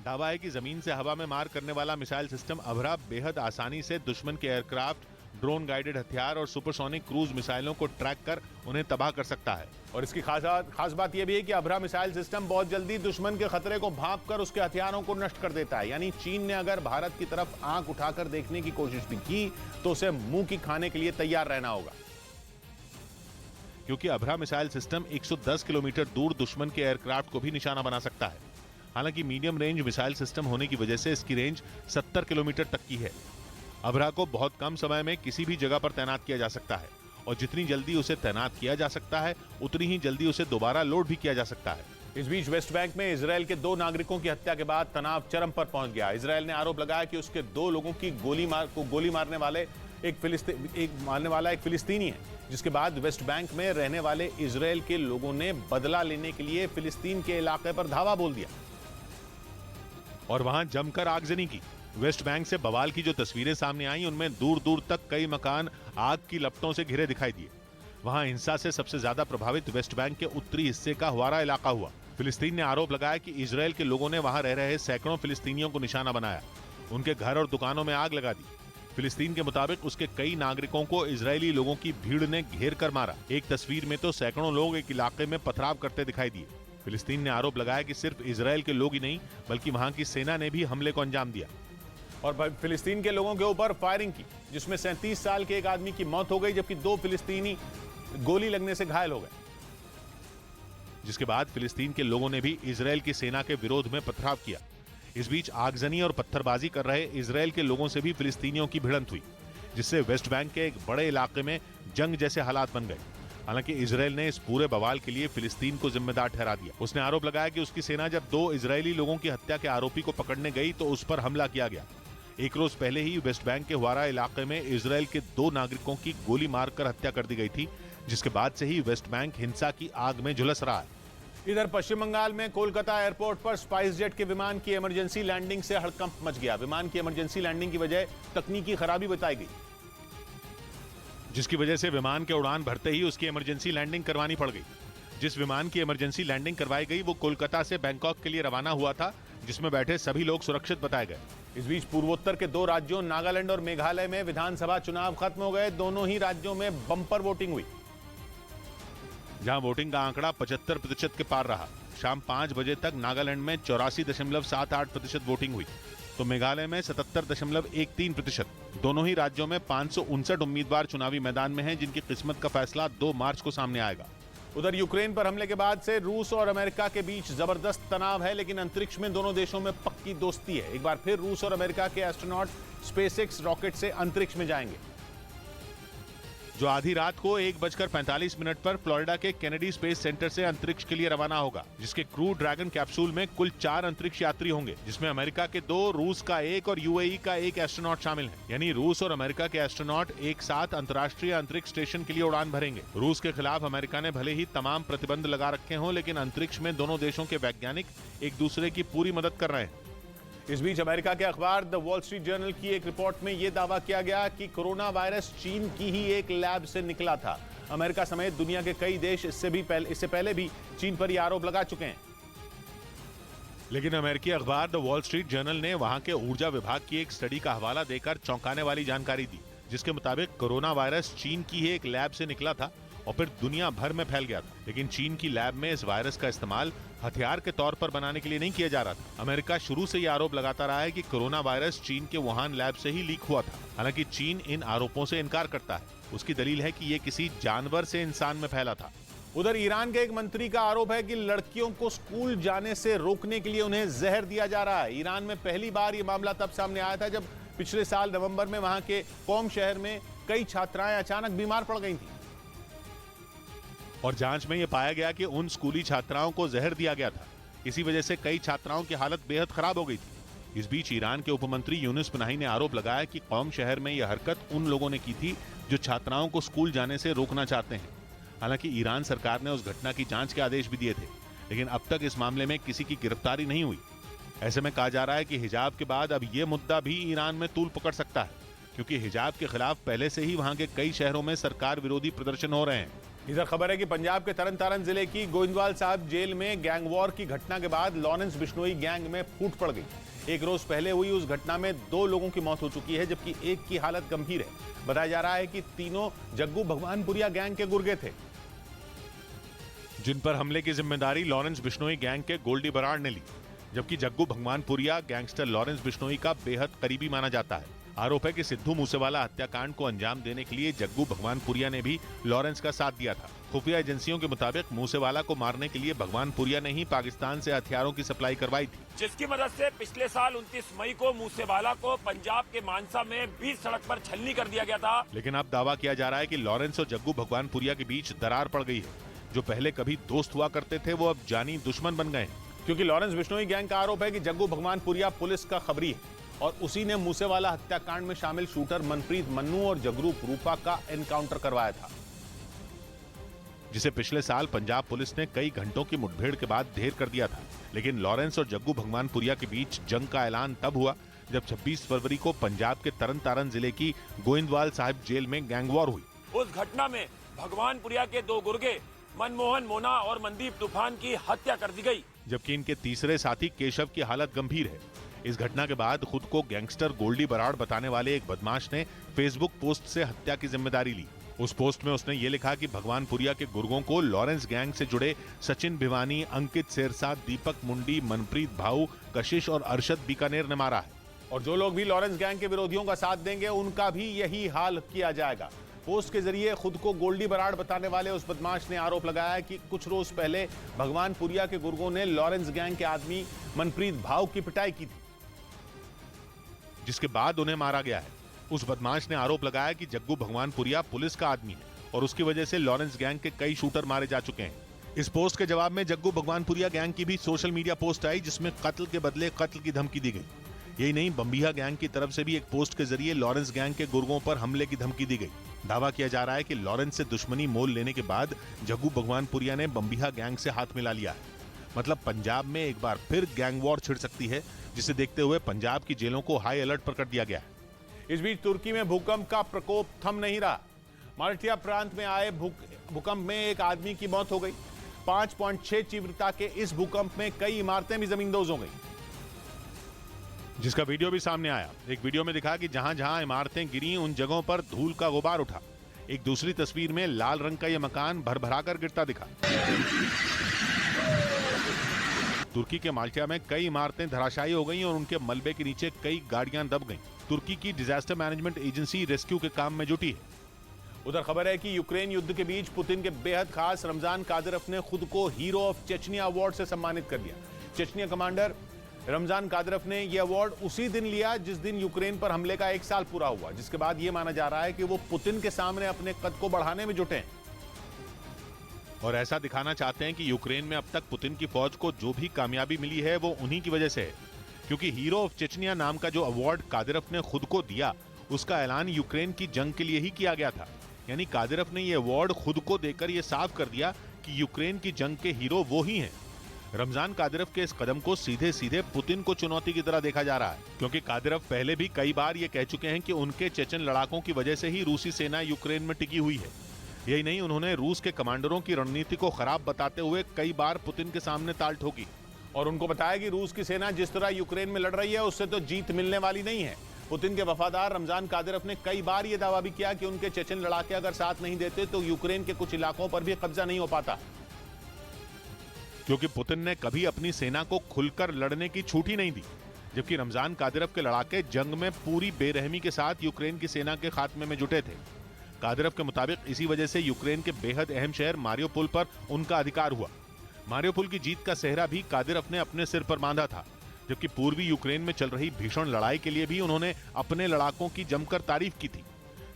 दावा है कि जमीन से हवा में मार करने वाला मिसाइल सिस्टम अबरा बेहद आसानी से दुश्मन के एयरक्राफ्ट, ड्रोन गाइडेड हथियार और सुपरसोनिक क्रूज मिसाइलों को ट्रैक कर उन्हें तबाह कर सकता है। और इसकी खास बात यह भी है कि अबरा मिसाइल सिस्टम बहुत जल्दी दुश्मन के खतरे को भांपकर उसके हथियारों को नष्ट कर देता है। यानी चीन ने अगर भारत की तरफ आंख उठाकर देखने की कोशिश भी की तो उसे मुंह की खाने के लिए तैयार रहना होगा, क्योंकि अबरा मिसाइल सिस्टम 110 किलोमीटर दूर दुश्मन के एयरक्राफ्ट को भी निशाना बना सकता है। हालांकि मीडियम रेंज मिसाइल सिस्टम होने की वजह से इसकी रेंज 70 किलोमीटर तक की है। अबरा को बहुत कम समय में किसी भी जगह पर तैनात किया जा सकता है और जितनी जल्दी उसे तैनात किया जा सकता है उतनी ही जल्दी उसे दोबारा लोड भी किया जा सकता है। इस बीच वेस्ट बैंक में इजराइल के 2 नागरिकों की हत्या के बाद तनाव चरम पर पहुंच गया। इजराइल ने आरोप लगाया कि उसके 2 लोगों की गोली मारने वाला एक फिलिस्तीनी है, जिसके बाद वेस्ट बैंक में रहने वाले इजराइल के लोगों ने बदला लेने के लिए फिलिस्तीन के इलाके पर धावा बोल दिया और वहां जमकर आगजनी की। वेस्ट बैंक से बवाल की जो तस्वीरें सामने आई उनमें दूर दूर तक कई मकान आग की लपटों से घिरे दिखाई दिए। वहां हिंसा से सबसे ज्यादा प्रभावित वेस्ट बैंक के उत्तरी हिस्से का हवारा इलाका हुआ। फिलिस्तीन ने आरोप लगाया कि इजराइल के लोगों ने वहां रह रहे सैकड़ों फिलिस्तीनियों को निशाना बनाया, उनके घर और दुकानों में आग लगा दी। फिलिस्तीन के मुताबिक उसके कई नागरिकों को इजरायली लोगों की भीड़ ने घेर कर मारा। एक तस्वीर में तो सैकड़ों लोग एक इलाके में पथराव करते दिखाई दिए। फिलिस्तीन ने आरोप लगाया कि सिर्फ इजराइल के लोग ही नहीं बल्कि वहां की सेना ने भी हमले को अंजाम दिया और फिलिस्तीन के लोगों के ऊपर फायरिंग की, जिसमें 37 साल के एक आदमी की मौत हो गई जबकि 2 फिलिस्तीनी गोली लगने से घायल हो गए। जिसके बाद फिलिस्तीन के लोगों ने भी इजराइल की सेना के विरोध में पथराव किया। इस बीच आगजनी और पत्थरबाजी कर रहे इजराइल के लोगों से भी फिलिस्तीनियों की भिड़ंत हुई, जिससे वेस्ट बैंक के एक बड़े इलाके में जंग जैसे हालात बन गए। हालांकि इजराइल ने इस पूरे बवाल के लिए फिलिस्तीन को जिम्मेदार ठहरा दिया। उसने आरोप लगाया कि उसकी सेना जब 2 इजरायली लोगों की हत्या के आरोपी को पकड़ने गई तो उस पर हमला किया गया। एक रोज पहले ही वेस्ट बैंक के हवारा इलाके में इजराइल के 2 नागरिकों की गोली मारकर हत्या कर दी गई थी, जिसके बाद से ही वेस्ट बैंक हिंसा की आग में झुलस रहा है। इधर पश्चिम बंगाल में कोलकाता एयरपोर्ट पर स्पाइस जेट के विमान की इमरजेंसी लैंडिंग से हड़कंप मच गया। विमान की इमरजेंसी लैंडिंग की वजह तकनीकी खराबी बताई गई, जिसकी वजह से विमान के उड़ान भरते ही उसकी इमरजेंसी लैंडिंग करवानी पड़ गई। जिस विमान की इमरजेंसी लैंडिंग करवाई गई वो कोलकाता से बैंकॉक के लिए रवाना हुआ था, जिसमें बैठे सभी लोग सुरक्षित बताए गए। इस बीच पूर्वोत्तर के 2 राज्यों नागालैंड और मेघालय में विधानसभा चुनाव खत्म हो गए। दोनों ही राज्यों में बम्पर वोटिंग हुई, जहां वोटिंग का आंकड़ा 75% के पार रहा। शाम 5 बजे तक नागालैंड में 84.78% वोटिंग हुई, तो मेघालय में 77.13%। दोनों ही राज्यों में 559 उम्मीदवार चुनावी मैदान में हैं, जिनकी किस्मत का फैसला 2 मार्च को सामने आएगा। उधर यूक्रेन पर हमले के बाद से रूस और अमेरिका के बीच जबरदस्त तनाव है, लेकिन अंतरिक्ष में दोनों देशों में पक्की दोस्ती है। एक बार फिर रूस और अमेरिका के एस्ट्रोनॉट स्पेसएक्स रॉकेट से अंतरिक्ष में जाएंगे, जो आधी रात को 1:45 पर फ्लोरिडा के केनेडी स्पेस सेंटर से अंतरिक्ष के लिए रवाना होगा, जिसके क्रू ड्रैगन कैप्सूल में कुल 4 अंतरिक्ष यात्री होंगे, जिसमें अमेरिका के 2, रूस का 1 और यूएई का 1 एस्ट्रोनॉट शामिल है। यानी रूस और अमेरिका के एस्ट्रोनॉट एक साथ अंतर्राष्ट्रीय अंतरिक्ष स्टेशन के लिए उड़ान भरेंगे। रूस के खिलाफ अमेरिका ने भले ही तमाम प्रतिबंध लगा रखे हों, लेकिन अंतरिक्ष में दोनों देशों के वैज्ञानिक एक दूसरे की पूरी मदद कर रहे हैं। इस बीच अमेरिका के अखबार द वॉल स्ट्रीट जर्नल की एक रिपोर्ट में यह दावा किया गया कि कोरोना वायरस चीन की ही एक लैब से निकला था। अमेरिका समेत दुनिया के कई देश इससे पहले भी चीन पर यह आरोप लगा चुके हैं। लेकिन अमेरिकी अखबार द वॉल स्ट्रीट जर्नल ने वहां के ऊर्जा विभाग की एक स्टडी का हवाला देकर चौंकाने वाली जानकारी दी, जिसके मुताबिक कोरोना वायरस चीन की ही एक लैब से निकला था और फिर दुनिया भर में फैल गया था। लेकिन चीन की लैब में इस वायरस का इस्तेमाल हथियार के तौर पर बनाने के लिए नहीं किया जा रहा था। अमेरिका शुरू से यह आरोप लगाता रहा है कि कोरोना वायरस चीन के वुहान लैब से ही लीक हुआ था। हालांकि चीन इन आरोपों से इनकार करता है। उसकी दलील है कि यह किसी जानवर से इंसान में फैला था। उधर ईरान के एक मंत्री का आरोप है कि लड़कियों को स्कूल जाने से रोकने के लिए उन्हें जहर दिया जा रहा है। ईरान में पहली बार यह मामला तब सामने आया था जब पिछले साल नवंबर में वहां के कौम शहर में कई छात्राएं अचानक बीमार पड़ गई थी, और जांच में यह पाया गया कि उन स्कूली छात्राओं को जहर दिया गया था। इसी वजह से कई छात्राओं की हालत बेहद खराब हो गई थी। इस बीच ईरान के उपमंत्री यूनुस पनाही ने आरोप लगाया कि कौम शहर में यह हरकत उन लोगों ने की थी जो छात्राओं को स्कूल जाने से रोकना चाहते हैं। हालांकि ईरान सरकार ने उस घटना की जांच के आदेश भी दिए थे, लेकिन अब तक इस मामले में किसी की गिरफ्तारी नहीं हुई। ऐसे में कहा जा रहा है कि हिजाब के बाद अब यह मुद्दा भी ईरान में तूल पकड़ सकता है, क्योंकि हिजाब के खिलाफ पहले से ही वहां के कई शहरों में सरकार विरोधी प्रदर्शन हो रहे हैं। इधर खबर है कि पंजाब के तरन तारण जिले की गोविंदवाल साहब जेल में गैंग वॉर की घटना के बाद लॉरेंस बिश्नोई गैंग में फूट पड़ गई। एक रोज पहले हुई उस घटना में 2 लोगों की मौत हो चुकी है, जबकि एक की हालत गंभीर है। बताया जा रहा है कि तीनों जग्गू भगवानपुरिया गैंग के गुर्गे थे, जिन पर हमले की जिम्मेदारी लॉरेंस बिश्नोई गैंग के गोल्डी बराड़ ने ली, जबकि जग्गू भगवानपुरिया गैंगस्टर लॉरेंस बिश्नोई का बेहद करीबी माना जाता है। आरोप है कि सिद्धू मूसेवाला हत्याकांड को अंजाम देने के लिए जग्गू भगवानपुरिया ने भी लॉरेंस का साथ दिया था। खुफिया एजेंसियों के मुताबिक मूसेवाला को मारने के लिए भगवानपुरिया ने ही पाकिस्तान से हथियारों की सप्लाई करवाई थी, जिसकी मदद से पिछले साल 29 मई को मूसेवाला को पंजाब के मानसा में बीच सड़क पर छलनी कर दिया गया था। लेकिन अब दावा किया जा रहा है कि लॉरेंस और जग्गू भगवानपुरिया के बीच दरार पड़ गई है। जो पहले कभी दोस्त हुआ करते थे वो अब जानी दुश्मन बन गए हैं, क्योंकि लॉरेंस बिश्नोई गैंग का आरोप है कि जग्गू भगवानपुरिया पुलिस का खबरी है और उसी ने मूसेवाला हत्याकांड में शामिल शूटर मनप्रीत मन्नू और जगरूप रूपा का एनकाउंटर करवाया था, जिसे पिछले साल पंजाब पुलिस ने कई घंटों की मुठभेड़ के बाद ढेर कर दिया था। लेकिन लॉरेंस और जग्गू भगवानपुरिया के बीच जंग का ऐलान तब हुआ जब 26 फरवरी को पंजाब के तरन तारण जिले की गोविंदवाल साहिब जेल में गैंग वॉर हुई। उस घटना में भगवानपुरिया के 2 गुर्गे मनमोहन मोना और मनदीप तूफान की हत्या कर दी गई, जबकि इनके तीसरे साथी केशव की हालत गंभीर है। इस घटना के बाद खुद को गैंगस्टर गोल्डी बराड़ बताने वाले एक बदमाश ने फेसबुक पोस्ट से हत्या की जिम्मेदारी ली। उस पोस्ट में उसने ये लिखा कि भगवानपुरिया के गुर्गों को लॉरेंस गैंग से जुड़े सचिन भिवानी, अंकित शेरसाद, दीपक मुंडी, मनप्रीत भाऊ, कशिश और अरशद बीकानेर ने मारा है। और जो लोग भी लॉरेंस गैंग के विरोधियों का साथ देंगे उनका भी यही हाल किया जाएगा। पोस्ट के जरिए खुद को गोल्डी बराड़ बताने वाले उस बदमाश ने आरोप लगाया कि कुछ रोज पहले भगवानपुरिया के गुर्गों ने लॉरेंस गैंग के आदमी मनप्रीत भाऊ की पिटाई की थी, जिसके बाद उन्हें मारा गया है। उस बदमाश ने आरोप लगाया कि जग्गू भगवानपुरिया पुलिस का आदमी है और उसकी वजह से लॉरेंस गैंग के कई शूटर मारे जा चुके हैं। इस पोस्ट के जवाब में जग्गू भगवानपुरिया गैंग की भी सोशल मीडिया पोस्ट आई, जिसमें कत्ल के बदले कत्ल की धमकी दी गई। यही नहीं, बम्बिया गैंग की तरफ से भी एक पोस्ट के जरिए लॉरेंस गैंग के गुर्गों पर हमले की धमकी दी गई। दावा किया जा रहा है कि लॉरेंस से दुश्मनी मोल लेने के बाद जग्गू भगवानपुरिया ने बम्बिया गैंग से हाथ मिला लिया है। मतलब पंजाब में एक बार फिर गैंग वॉर छिड़ सकती है, जिसे देखते हुए पंजाब की जेलों को हाई अलर्ट पर कर दिया गया है। इस बीच तुर्की में भूकंप का प्रकोप थम नहीं रहा। माल्टिया प्रांत में आए भूकंप में एक आदमी की मौत हो गई। 5.6 तीव्रता के इस भूकंप में कई इमारतें भी जमींदोज हो गई। जिसका वीडियो भी सामने आया। एक वीडियो में दिखा कि जहां जहां इमारतें गिरी उन जगहों पर धूल का गुबार उठा। एक दूसरी तस्वीर में लाल रंग का यह मकान भरभरा कर गिरता दिखा। तुर्की के माल्टा में कई इमारतें धराशायी हो गईं और उनके मलबे के नीचे कई गाड़ियां दब गईं। तुर्की की डिजास्टर मैनेजमेंट एजेंसी रेस्क्यू के काम में जुटी है। उधर खबर है कि यूक्रेन युद्ध के बीच पुतिन के बेहद खास रमजान कादिरोव ने खुद को हीरो ऑफ चेचनिया अवार्ड से सम्मानित कर दिया। चेचनिया कमांडर रमजान कादिरोव ने यह अवार्ड उसी दिन लिया जिस दिन यूक्रेन पर हमले का 1 साल पूरा हुआ, जिसके बाद यह माना जा रहा है कि वो पुतिन के सामने अपने कद को बढ़ाने में जुटे हैं और ऐसा दिखाना चाहते हैं कि यूक्रेन में अब तक पुतिन की फौज को जो भी कामयाबी मिली है वो उन्हीं की वजह से है, क्योंकि हीरो ऑफ चेचनिया नाम का जो अवार्ड कादिरोव ने खुद को दिया उसका ऐलान यूक्रेन की जंग के लिए ही किया गया था। यानी कादिरोव ने यह अवार्ड खुद को देकर यह साफ कर दिया कि यूक्रेन की जंग के हीरो वो ही हैं। रमजान कादिरोव के इस कदम को सीधे सीधे पुतिन को चुनौती की तरह देखा जा रहा है, क्योंकि कादिरोव पहले भी कई बार ये कह चुके हैं कि उनके चेचन लड़ाकों की वजह से ही रूसी सेना यूक्रेन में टिकी हुई है। यही नहीं, उन्होंने रूस के कमांडरों की रणनीति को खराब बताते हुए कई बार पुतिन के सामने ताल ठोकी और उनको बताया कि रूस की सेना जिस तरह यूक्रेन में लड़ रही है उससे तो जीत मिलने वाली नहीं है। पुतिन के वफादार रमजान कादिरोव ने कई बार यह दावा भी किया कि उनके चेचन लड़ाके अगर साथ नहीं देते तो यूक्रेन के कुछ इलाकों पर भी कब्जा नहीं हो पाता, क्योंकि पुतिन ने कभी अपनी सेना को खुलकर लड़ने की छूट ही नहीं दी, जबकि रमजान कादिरोव के लड़ाके जंग में पूरी बेरहमी के साथ यूक्रेन की सेना के खात्मे में जुटे थे। कादिरोव के मुताबिक इसी वजह से यूक्रेन के बेहद अहम शहर मारियोपोल पर उनका अधिकार हुआ। मारियोपोल की जीत का सेहरा भी कादिरोव ने अपने सिर पर बांधा था, जबकि पूर्वी यूक्रेन में चल रही भीषण लड़ाई के लिए भी उन्होंने अपने लड़ाकों की जमकर तारीफ की थी।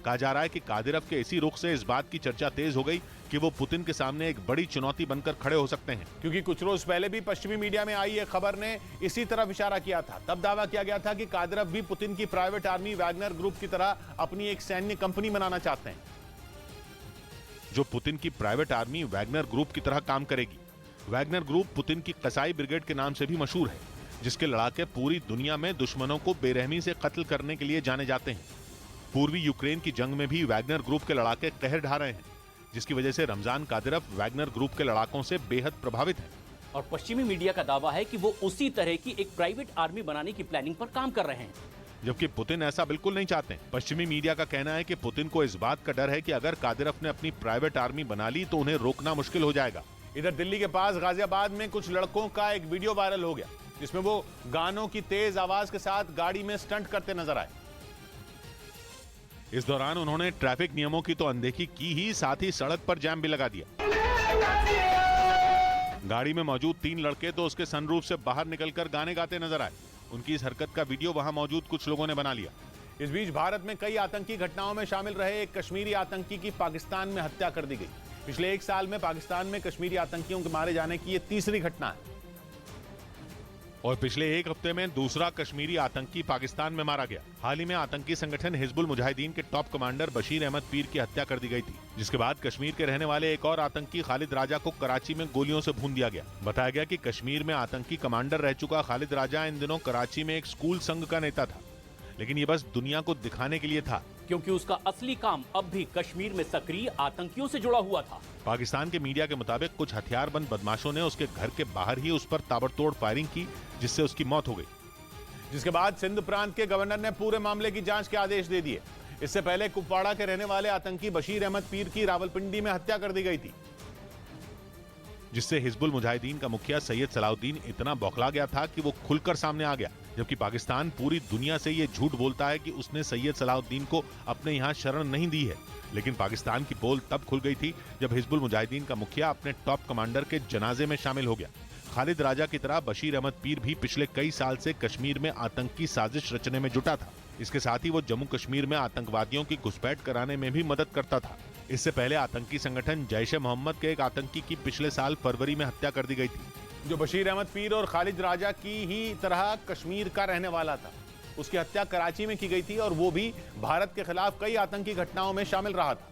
कहा जा रहा है कि कादिरोव के इसी रुख से इस बात की चर्चा तेज हो गई कि वो पुतिन के सामने एक बड़ी चुनौती बनकर खड़े हो सकते हैं, क्योंकि कुछ रोज पहले भी पश्चिमी मीडिया में आई एक खबर ने इसी तरफ इशारा किया था। तब दावा किया गया था कि कादिरोव भी पुतिन की प्राइवेट आर्मी वैगनर ग्रुप की तरह अपनी एक सैन्य कंपनी बनाना चाहते हैं, जो पुतिन की प्राइवेट आर्मी वैगनर ग्रुप की तरह काम करेगी। वैगनर ग्रुप पुतिन की कसाई ब्रिगेड के नाम से भी मशहूर है, जिसके लड़ाके पूरी दुनिया में दुश्मनों को बेरहमी से कत्ल करने के लिए जाने जाते हैं। पूर्वी यूक्रेन की जंग में भी वैगनर ग्रुप के लड़ाके कहर ढा रहे हैं, जिसकी वजह से रमजान कादिरोव वैगनर ग्रुप के लड़ाकों से बेहद प्रभावित हैं। और पश्चिमी मीडिया का दावा है कि वो उसी तरह की एक प्राइवेट आर्मी बनाने की प्लानिंग पर काम कर रहे हैं, जबकि पुतिन ऐसा बिल्कुल नहीं चाहते हैं। पश्चिमी मीडिया का कहना है कि पुतिन को इस बात का डर है कि अगर कादिरोव ने अपनी प्राइवेट आर्मी बना ली तो उन्हें रोकना मुश्किल हो जाएगा। इधर दिल्ली के पास गाजियाबाद में कुछ लड़कों का एक वीडियो वायरल हो गया, जिसमें वो गानों की तेज आवाज के साथ गाड़ी में स्टंट करते नजर आए। इस दौरान उन्होंने ट्रैफिक नियमों की तो अनदेखी की ही, साथ ही सड़क पर जैम भी लगा दिया। गाड़ी में मौजूद 3 लड़के तो उसके सनरूफ से बाहर निकलकर गाने गाते नजर आए। उनकी इस हरकत का वीडियो वहां मौजूद कुछ लोगों ने बना लिया। इस बीच भारत में कई आतंकी घटनाओं में शामिल रहे एक कश्मीरी आतंकी की पाकिस्तान में हत्या कर दी गई। पिछले 1 साल में पाकिस्तान में कश्मीरी आतंकियों के मारे जाने की यह तीसरी घटना है और पिछले 1 हफ्ते में दूसरा कश्मीरी आतंकी पाकिस्तान में मारा गया। हाल ही में आतंकी संगठन हिजबुल मुजाहिदीन के टॉप कमांडर बशीर अहमद पीर की हत्या कर दी गई थी, जिसके बाद कश्मीर के रहने वाले एक और आतंकी खालिद राजा को कराची में गोलियों से भून दिया गया। बताया गया कि कश्मीर में आतंकी कमांडर रह चुका खालिद राजा इन दिनों कराची में एक स्कूल संघ का नेता था, लेकिन ये बस दुनिया को दिखाने के लिए था, क्योंकि उसका असली काम अब भी कश्मीर में सक्रिय आतंकियों से जुड़ा हुआ था। पाकिस्तान के मीडिया के मुताबिक कुछ हथियारबंद बदमाशों ने उसके घर के बाहर ही उस पर ताबड़तोड़ फायरिंग की, जिससे उसकी मौत हो गई। जिसके बाद सिंध प्रांत के गवर्नर ने पूरे मामले की जांच के आदेश दे दिए। इससे पहले कुपवाड़ा के रहने वाले आतंकी बशीर अहमद पीर की रावलपिंडी में हत्या कर दी गई थी, जिससे हिजबुल मुजाहिदीन का मुखिया सैयद सलाउद्दीन इतना बौखला गया था कि वो खुलकर सामने आ गया। जबकि पाकिस्तान पूरी दुनिया से ये झूठ बोलता है कि उसने सैयद सलाउद्दीन को अपने यहाँ शरण नहीं दी है, लेकिन पाकिस्तान की पोल तब खुल गई थी जब हिजबुल मुजाहिदीन का मुखिया अपने टॉप कमांडर के जनाजे में शामिल हो गया। खालिद राजा की तरह बशीर अहमद पीर भी पिछले कई साल से कश्मीर में आतंकी साजिश रचने में जुटा था। इसके साथ ही वो जम्मू कश्मीर में आतंकवादियों की घुसपैठ कराने में भी मदद करता था। इससे पहले आतंकी संगठन जैश-ए मोहम्मद के एक आतंकी की पिछले साल फरवरी में हत्या कर दी गई थी, जो बशीर अहमद पीर और खालिद राजा की ही तरह कश्मीर का रहने वाला था। उसकी हत्या कराची में की गई थी और वो भी भारत के खिलाफ कई आतंकी घटनाओं में शामिल रहा था।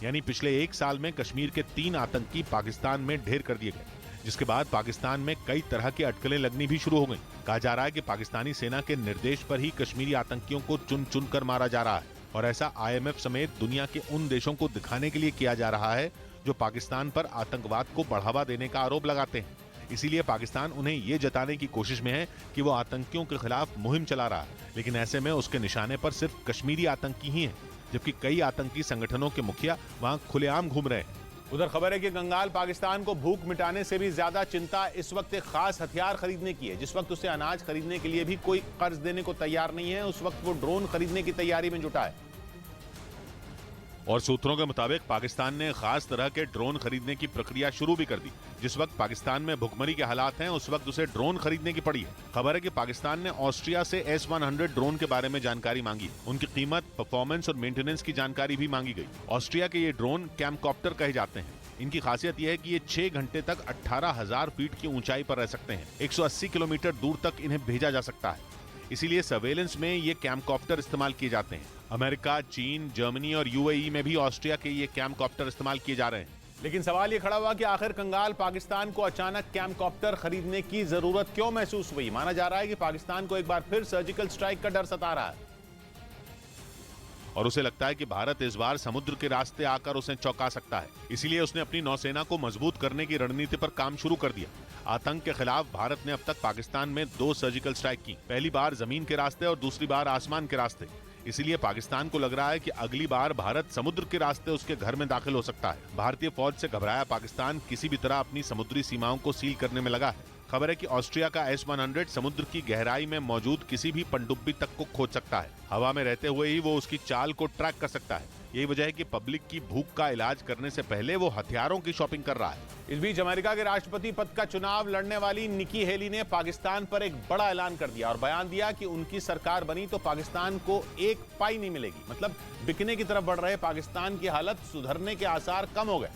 यानी पिछले 1 साल में कश्मीर के 3 आतंकी पाकिस्तान में ढेर कर दिए गए, जिसके बाद पाकिस्तान में कई तरह की अटकलें लगनी भी शुरू हो गईं। कहा जा रहा है कि पाकिस्तानी सेना के निर्देश पर ही कश्मीरी आतंकियों को चुन चुन कर मारा जा रहा है, और ऐसा IMF समेत दुनिया के उन देशों को दिखाने के लिए किया जा रहा है जो पाकिस्तान पर आतंकवाद को बढ़ावा देने का आरोप लगाते हैं। इसीलिए पाकिस्तान उन्हें ये जताने की कोशिश में है कि वो आतंकियों के खिलाफ मुहिम चला रहा है, लेकिन ऐसे में उसके निशाने पर सिर्फ कश्मीरी आतंकी ही हैं, जबकि कई आतंकी संगठनों के मुखिया वहां खुलेआम घूम रहे हैं। उधर खबर है कि कंगाल पाकिस्तान को भूख मिटाने से भी ज्यादा चिंता इस वक्त एक खास हथियार खरीदने की है। जिस वक्त उसे अनाज खरीदने के लिए भी कोई कर्ज देने को तैयार नहीं है, उस वक्त वो ड्रोन खरीदने की तैयारी में जुटा है। और सूत्रों के मुताबिक पाकिस्तान ने खास तरह के ड्रोन खरीदने की प्रक्रिया शुरू भी कर दी। जिस वक्त पाकिस्तान में भुखमरी के हालात हैं, उस वक्त उसे ड्रोन खरीदने की पड़ी है। खबर है कि पाकिस्तान ने ऑस्ट्रिया से S-100 ड्रोन के बारे में जानकारी मांगी। उनकी कीमत, परफॉर्मेंस और मेंटेनेंस की जानकारी भी मांगी गई। ऑस्ट्रिया के ये ड्रोन कैमकॉप्टर कहे जाते हैं। इनकी खासियत यह है कि ये 6 घंटे तक 18,000 फीट की ऊंचाई पर रह सकते हैं। 180 किलोमीटर दूर तक इन्हें भेजा जा सकता है। इसीलिए सर्वेलेंस में ये कैमकॉप्टर इस्तेमाल किए जाते हैं। अमेरिका, चीन, जर्मनी और UAE में भी ऑस्ट्रिया के ये कैमकॉप्टर इस्तेमाल किए जा रहे हैं। लेकिन सवाल ये खड़ा हुआ कि आखिर कंगाल पाकिस्तान को अचानक कैमकॉप्टर खरीदने की जरूरत क्यों महसूस हुई। माना जा रहा है कि पाकिस्तान को एक बार फिर सर्जिकल स्ट्राइक का डर सता रहा है और उसे लगता है कि भारत इस बार समुद्र के रास्ते आकर उसे चौंका सकता है। इसीलिए उसने अपनी नौसेना को मजबूत करने की रणनीति पर काम शुरू कर दिया। आतंक के खिलाफ भारत ने अब तक पाकिस्तान में 2 सर्जिकल स्ट्राइक की, पहली बार जमीन के रास्ते और दूसरी बार आसमान के रास्ते। इसीलिए पाकिस्तान को लग रहा है कि अगली बार भारत समुद्र के रास्ते उसके घर में दाखिल हो सकता है। भारतीय फौज से घबराया पाकिस्तान किसी भी तरह अपनी समुद्री सीमाओं को सील करने में लगा है। खबर है कि ऑस्ट्रिया का S-100 समुद्र की गहराई में मौजूद किसी भी पनडुब्बी तक को खोज सकता है। हवा में रहते हुए ही वो उसकी चाल को ट्रैक कर सकता है। यही वजह है कि पब्लिक की भूख का इलाज करने से पहले वो हथियारों की शॉपिंग कर रहा है। इस बीच अमेरिका के राष्ट्रपति पद का चुनाव लड़ने वाली निकी हेली ने पाकिस्तान पर एक बड़ा ऐलान कर दिया और बयान दिया कि उनकी सरकार बनी तो पाकिस्तान को एक पाई नहीं मिलेगी। मतलब बिकने की तरफ बढ़ रहे पाकिस्तान की हालत सुधरने के आसार कम हो गए।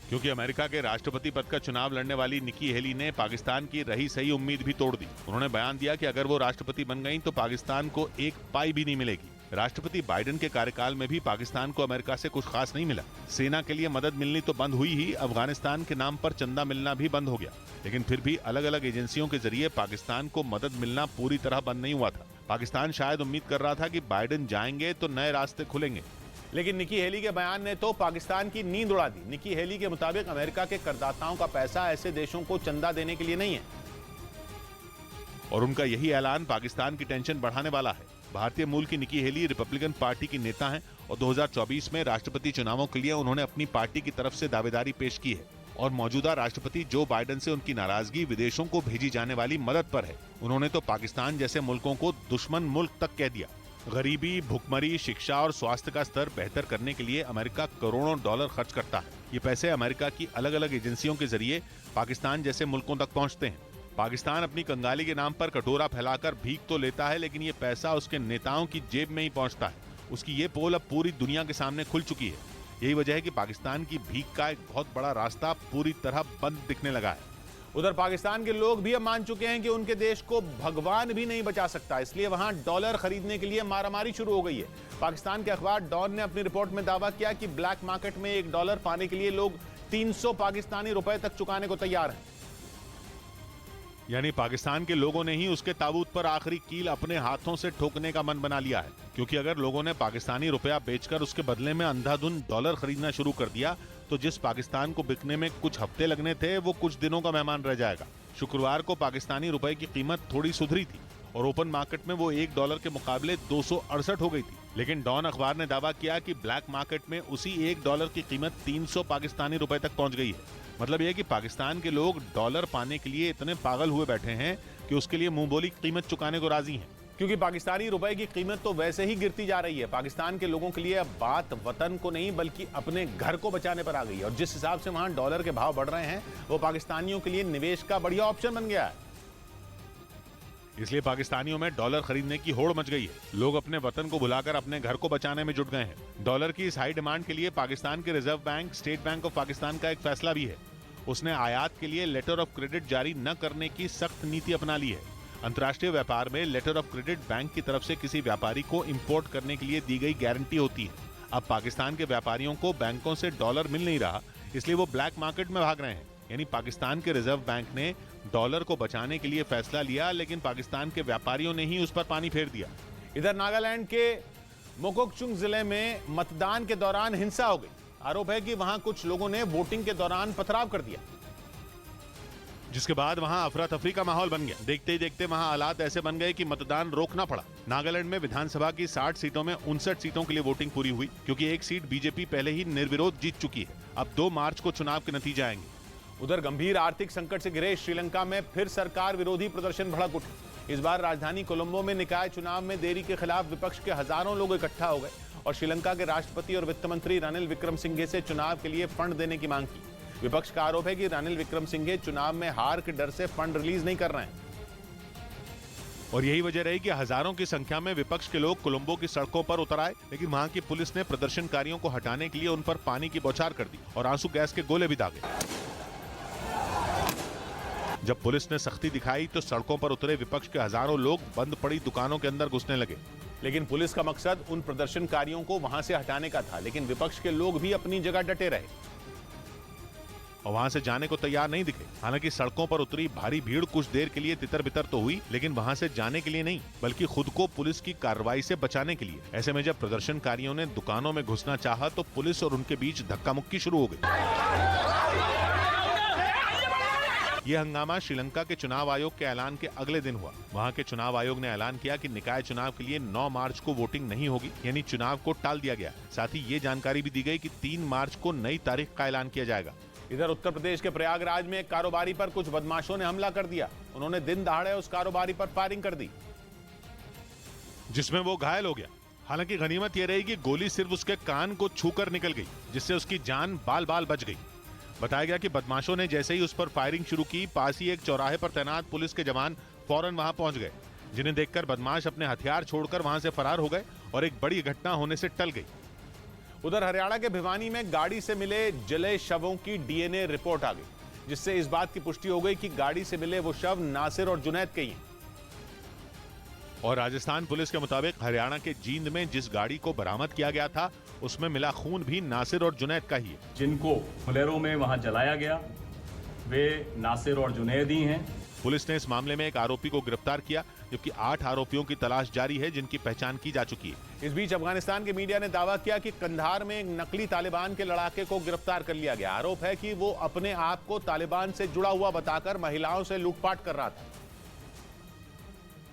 क्योंकि अमेरिका के राष्ट्रपति पद का चुनाव लड़ने वाली निकी हेली ने पाकिस्तान की रही सही उम्मीद भी तोड़ दी। उन्होंने बयान दिया कि अगर वो राष्ट्रपति बन गई तो पाकिस्तान को एक पाई भी नहीं मिलेगी। राष्ट्रपति बाइडेन के कार्यकाल में भी पाकिस्तान को अमेरिका से कुछ खास नहीं मिला। सेना के लिए मदद मिलनी तो बंद हुई ही, अफगानिस्तान के नाम पर चंदा मिलना भी बंद हो गया। लेकिन फिर भी अलग अलग एजेंसियों के जरिए पाकिस्तान को मदद मिलना पूरी तरह बंद नहीं हुआ था। पाकिस्तान शायद उम्मीद कर रहा था कि बाइडेन जाएंगे तो नए रास्ते खुलेंगे। लेकिन निकी हेली के बयान ने तो पाकिस्तान की नींद उड़ा दी। निकी हेली के मुताबिक अमेरिका के करदाताओं का पैसा ऐसे देशों को चंदा देने के लिए नहीं है और उनका यही ऐलान पाकिस्तान की टेंशन बढ़ाने वाला है। भारतीय मूल की निकी हेली रिपब्लिकन पार्टी की नेता हैं और 2024 में राष्ट्रपति चुनावों के लिए उन्होंने अपनी पार्टी की तरफ से दावेदारी पेश की है और मौजूदा राष्ट्रपति जो बाइडेन से उनकी नाराजगी विदेशों को भेजी जाने वाली मदद पर है। उन्होंने तो पाकिस्तान जैसे मुल्कों को दुश्मन मुल्क तक कह दिया। गरीबी, भुखमरी, शिक्षा और स्वास्थ्य का स्तर बेहतर करने के लिए अमेरिका करोड़ों डॉलर खर्च करता है। ये पैसे अमेरिका की अलग अलग एजेंसियों के जरिए पाकिस्तान जैसे मुल्कों तक पहुंचते हैं। पाकिस्तान अपनी कंगाली के नाम पर कटोरा फैलाकर भीख तो लेता है, लेकिन ये पैसा उसके नेताओं की जेब में ही पहुंचता है। उसकी ये पोल अब पूरी दुनिया के सामने खुल चुकी है। यही वजह है कि पाकिस्तान की भीख का एक बहुत बड़ा रास्ता पूरी तरह बंद दिखने लगा है। उधर पाकिस्तान के लोग भी अब मान चुके हैं कि उनके देश को भगवान भी नहीं बचा सकता, इसलिए वहां डॉलर खरीदने के लिए मारामारी शुरू हो गई है। पाकिस्तान के अखबार डॉन ने अपनी रिपोर्ट में दावा किया कि ब्लैक मार्केट में $1 पाने के लिए लोग 300 पाकिस्तानी रुपए तक चुकाने को तैयार हैं। यानी पाकिस्तान के लोगों ने ही उसके ताबूत पर आखिरी कील अपने हाथों से ठोकने का मन बना लिया है। क्योंकि अगर लोगों ने पाकिस्तानी रुपया बेचकर उसके बदले में अंधाधुंध डॉलर खरीदना शुरू कर दिया तो जिस पाकिस्तान को बिकने में कुछ हफ्ते लगने थे वो कुछ दिनों का मेहमान रह जाएगा। शुक्रवार को पाकिस्तानी रुपए की कीमत थोड़ी सुधरी थी और ओपन मार्केट में वो $1 के मुकाबले 268 हो गई थी। लेकिन डॉन अखबार ने दावा किया कि ब्लैक मार्केट में उसी $1 की कीमत 300 पाकिस्तानी रुपए तक पहुंच गई है। मतलब यह कि पाकिस्तान के लोग डॉलर पाने के लिए इतने पागल हुए बैठे हैं कि उसके लिए मुंहबोली कीमत चुकाने को राजी हैं। क्योंकि पाकिस्तानी रुपए की कीमत तो वैसे ही गिरती जा रही है। पाकिस्तान के लोगों के लिए अब बात वतन को नहीं बल्कि अपने घर को बचाने पर आ गई है और जिस हिसाब से वहां डॉलर के भाव बढ़ रहे हैं वो पाकिस्तानियों के लिए निवेश का बढ़िया ऑप्शन बन गया है। इसलिए पाकिस्तानियों में डॉलर खरीदने की होड़ मच गई है। लोग अपने वतन को भुलाकर अपने घर को बचाने में जुट गए हैं। डॉलर की इस हाई डिमांड के लिए पाकिस्तान के reserve bank state bank of Pakistan का एक फैसला भी है। उसने आयात के लिए लेटर ऑफ क्रेडिट जारी न करने की सख्त नीति अपना ली है। अंतर्राष्ट्रीय व्यापार में लेटर ऑफ क्रेडिट बैंक की तरफ से किसी व्यापारी को इंपोर्ट करने के लिए दी गई गारंटी होती है। अब पाकिस्तान के व्यापारियों को बैंकों से डॉलर मिल नहीं रहा, इसलिए वो ब्लैक मार्केट में भाग रहे हैं। यानी पाकिस्तान के रिजर्व बैंक ने डॉलर को बचाने के लिए फैसला लिया, लेकिन पाकिस्तान के व्यापारियों ने ही उस पर पानी फेर दिया। इधर नागालैंड के मोकोकचुंग जिले में मतदान के दौरान हिंसा हो गई। आरोप है कि वहां कुछ लोगों ने वोटिंग के दौरान पथराव कर दिया। जिसके बाद वहां अफरा तफरी का माहौल बन गया। देखते ही देखते वहां हालात ऐसे बन गए कि मतदान रोकना पड़ा। नागालैंड में विधानसभा की 60 सीटों में 59 सीटों के लिए वोटिंग पूरी हुई, क्योंकि एक सीट बीजेपी पहले ही निर्विरोध जीत चुकी है। अब 2 मार्च को चुनाव के नतीजे आएंगे। उधर गंभीर आर्थिक संकट से घिरे श्रीलंका में फिर सरकार विरोधी प्रदर्शन भड़क उठे। इस बार राजधानी कोलंबो में निकाय चुनाव में देरी के खिलाफ विपक्ष के हजारों लोग इकट्ठा हो गए और श्रीलंका के राष्ट्रपति और वित्त मंत्री रनिल विक्रमसिंघे से चुनाव के लिए फंड देने की मांग की। विपक्ष का आरोप है कि रनिल विक्रमसिंघे चुनाव में हार के डर से फंड रिलीज नहीं कर रहे हैं। और यही वजह रही कि हजारों की संख्या में विपक्ष के लोग कोलंबो की सड़कों पर उतर आए, लेकिन वहां की पुलिस ने प्रदर्शनकारियों को हटाने के लिए उन पर पानी की बौछार कर दी और आंसू गैस के गोले भी दागे। जब पुलिस ने सख्ती दिखाई तो सड़कों पर उतरे विपक्ष के हजारों लोग बंद पड़ी दुकानों के अंदर घुसने लगे। लेकिन पुलिस का मकसद उन प्रदर्शनकारियों को वहां से हटाने का था, लेकिन विपक्ष के लोग भी अपनी जगह डटे रहे और वहां से जाने को तैयार नहीं दिखे। हालांकि सड़कों पर उतरी भारी भीड़ कुछ देर के लिए तितर बितर तो हुई, लेकिन वहां से जाने के लिए नहीं, बल्कि खुद को पुलिस की कार्रवाई से बचाने के लिए। ऐसे में जब प्रदर्शनकारियों ने दुकानों में घुसना चाहा तो पुलिस और उनके बीच धक्का मुक्की शुरू हो गई। यह हंगामा श्रीलंका के चुनाव आयोग के ऐलान के अगले दिन हुआ। वहां के चुनाव आयोग ने ऐलान किया कि निकाय चुनाव के लिए 9 मार्च को वोटिंग नहीं होगी, यानी चुनाव को टाल दिया गया। साथ ही ये जानकारी भी दी गई कि 3 मार्च को नई तारीख का ऐलान किया जाएगा। इधर उत्तर प्रदेश के प्रयागराज में एक कारोबारी पर कुछ बदमाशों ने हमला कर दिया। उन्होंने दिन दहाड़े उस कारोबारी पर फायरिंग कर दी, जिसमें वो घायल हो गया। हालांकि गनीमत यह रही कि गोली सिर्फ उसके कान को छूकर निकल गई, जिससे उसकी जान बाल बाल बच गई। बताया गया कि बदमाशों ने जैसे ही उस पर फायरिंग शुरू की, पास ही एक चौराहे पर तैनात पुलिस के जवान फौरन वहां पहुंच गए, जिन्हें देखकर बदमाश अपने हथियार छोड़कर वहां से फरार हो गए और एक बड़ी घटना होने से टल गई। उधर हरियाणा के भिवानी में गाड़ी से मिले जले शवों की डीएनए रिपोर्ट आ गई, जिससे इस बात की पुष्टि हो गई कि गाड़ी से मिले वो शव नासिर और जुनैद के ही हैं। और राजस्थान पुलिस के मुताबिक हरियाणा के जींद में जिस गाड़ी को बरामद किया गया था, उसमें मिला खून भी नासिर और जुनैद का ही है। जिनको फुलेरो में वहां जलाया गया वे नासिर और जुनैद ही हैं। पुलिस ने इस मामले में एक आरोपी को गिरफ्तार किया, जबकि 8 आरोपियों की तलाश जारी है, जिनकी पहचान की जा चुकी है। इस बीच अफगानिस्तान के मीडिया ने दावा किया कि कंधार में एक नकली तालिबान के लड़ाके को गिरफ्तार कर लिया गया। आरोप है कि वो अपने आप को तालिबान से जुड़ा हुआ बताकर महिलाओं से लूटपाट कर रहा था,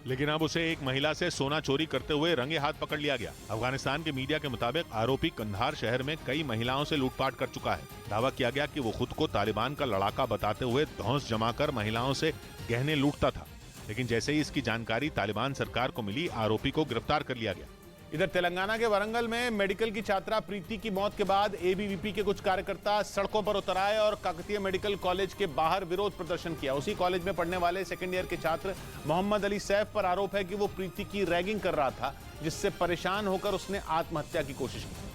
लेकिन अब उसे एक महिला से सोना चोरी करते हुए रंगे हाथ पकड़ लिया गया। अफगानिस्तान के मीडिया के मुताबिक आरोपी कंधार शहर में कई महिलाओं से लूटपाट कर चुका है। दावा किया गया कि वो खुद को तालिबान का लड़ाका बताते हुए धौंस जमाकर महिलाओं से गहने लूटता था, लेकिन जैसे ही इसकी जानकारी तालिबान सरकार को मिली, आरोपी को गिरफ्तार कर लिया गया। इधर तेलंगाना के वरंगल में मेडिकल की छात्रा प्रीति की मौत के बाद एबीवीपी के कुछ कार्यकर्ता सड़कों पर उतर आए और काकतीय मेडिकल कॉलेज के बाहर विरोध प्रदर्शन किया। उसी कॉलेज में पढ़ने वाले सेकेंड ईयर के छात्र मोहम्मद अली सैफ पर आरोप है कि वो प्रीति की रैगिंग कर रहा था, जिससे परेशान होकर उसने आत्महत्या की कोशिश की,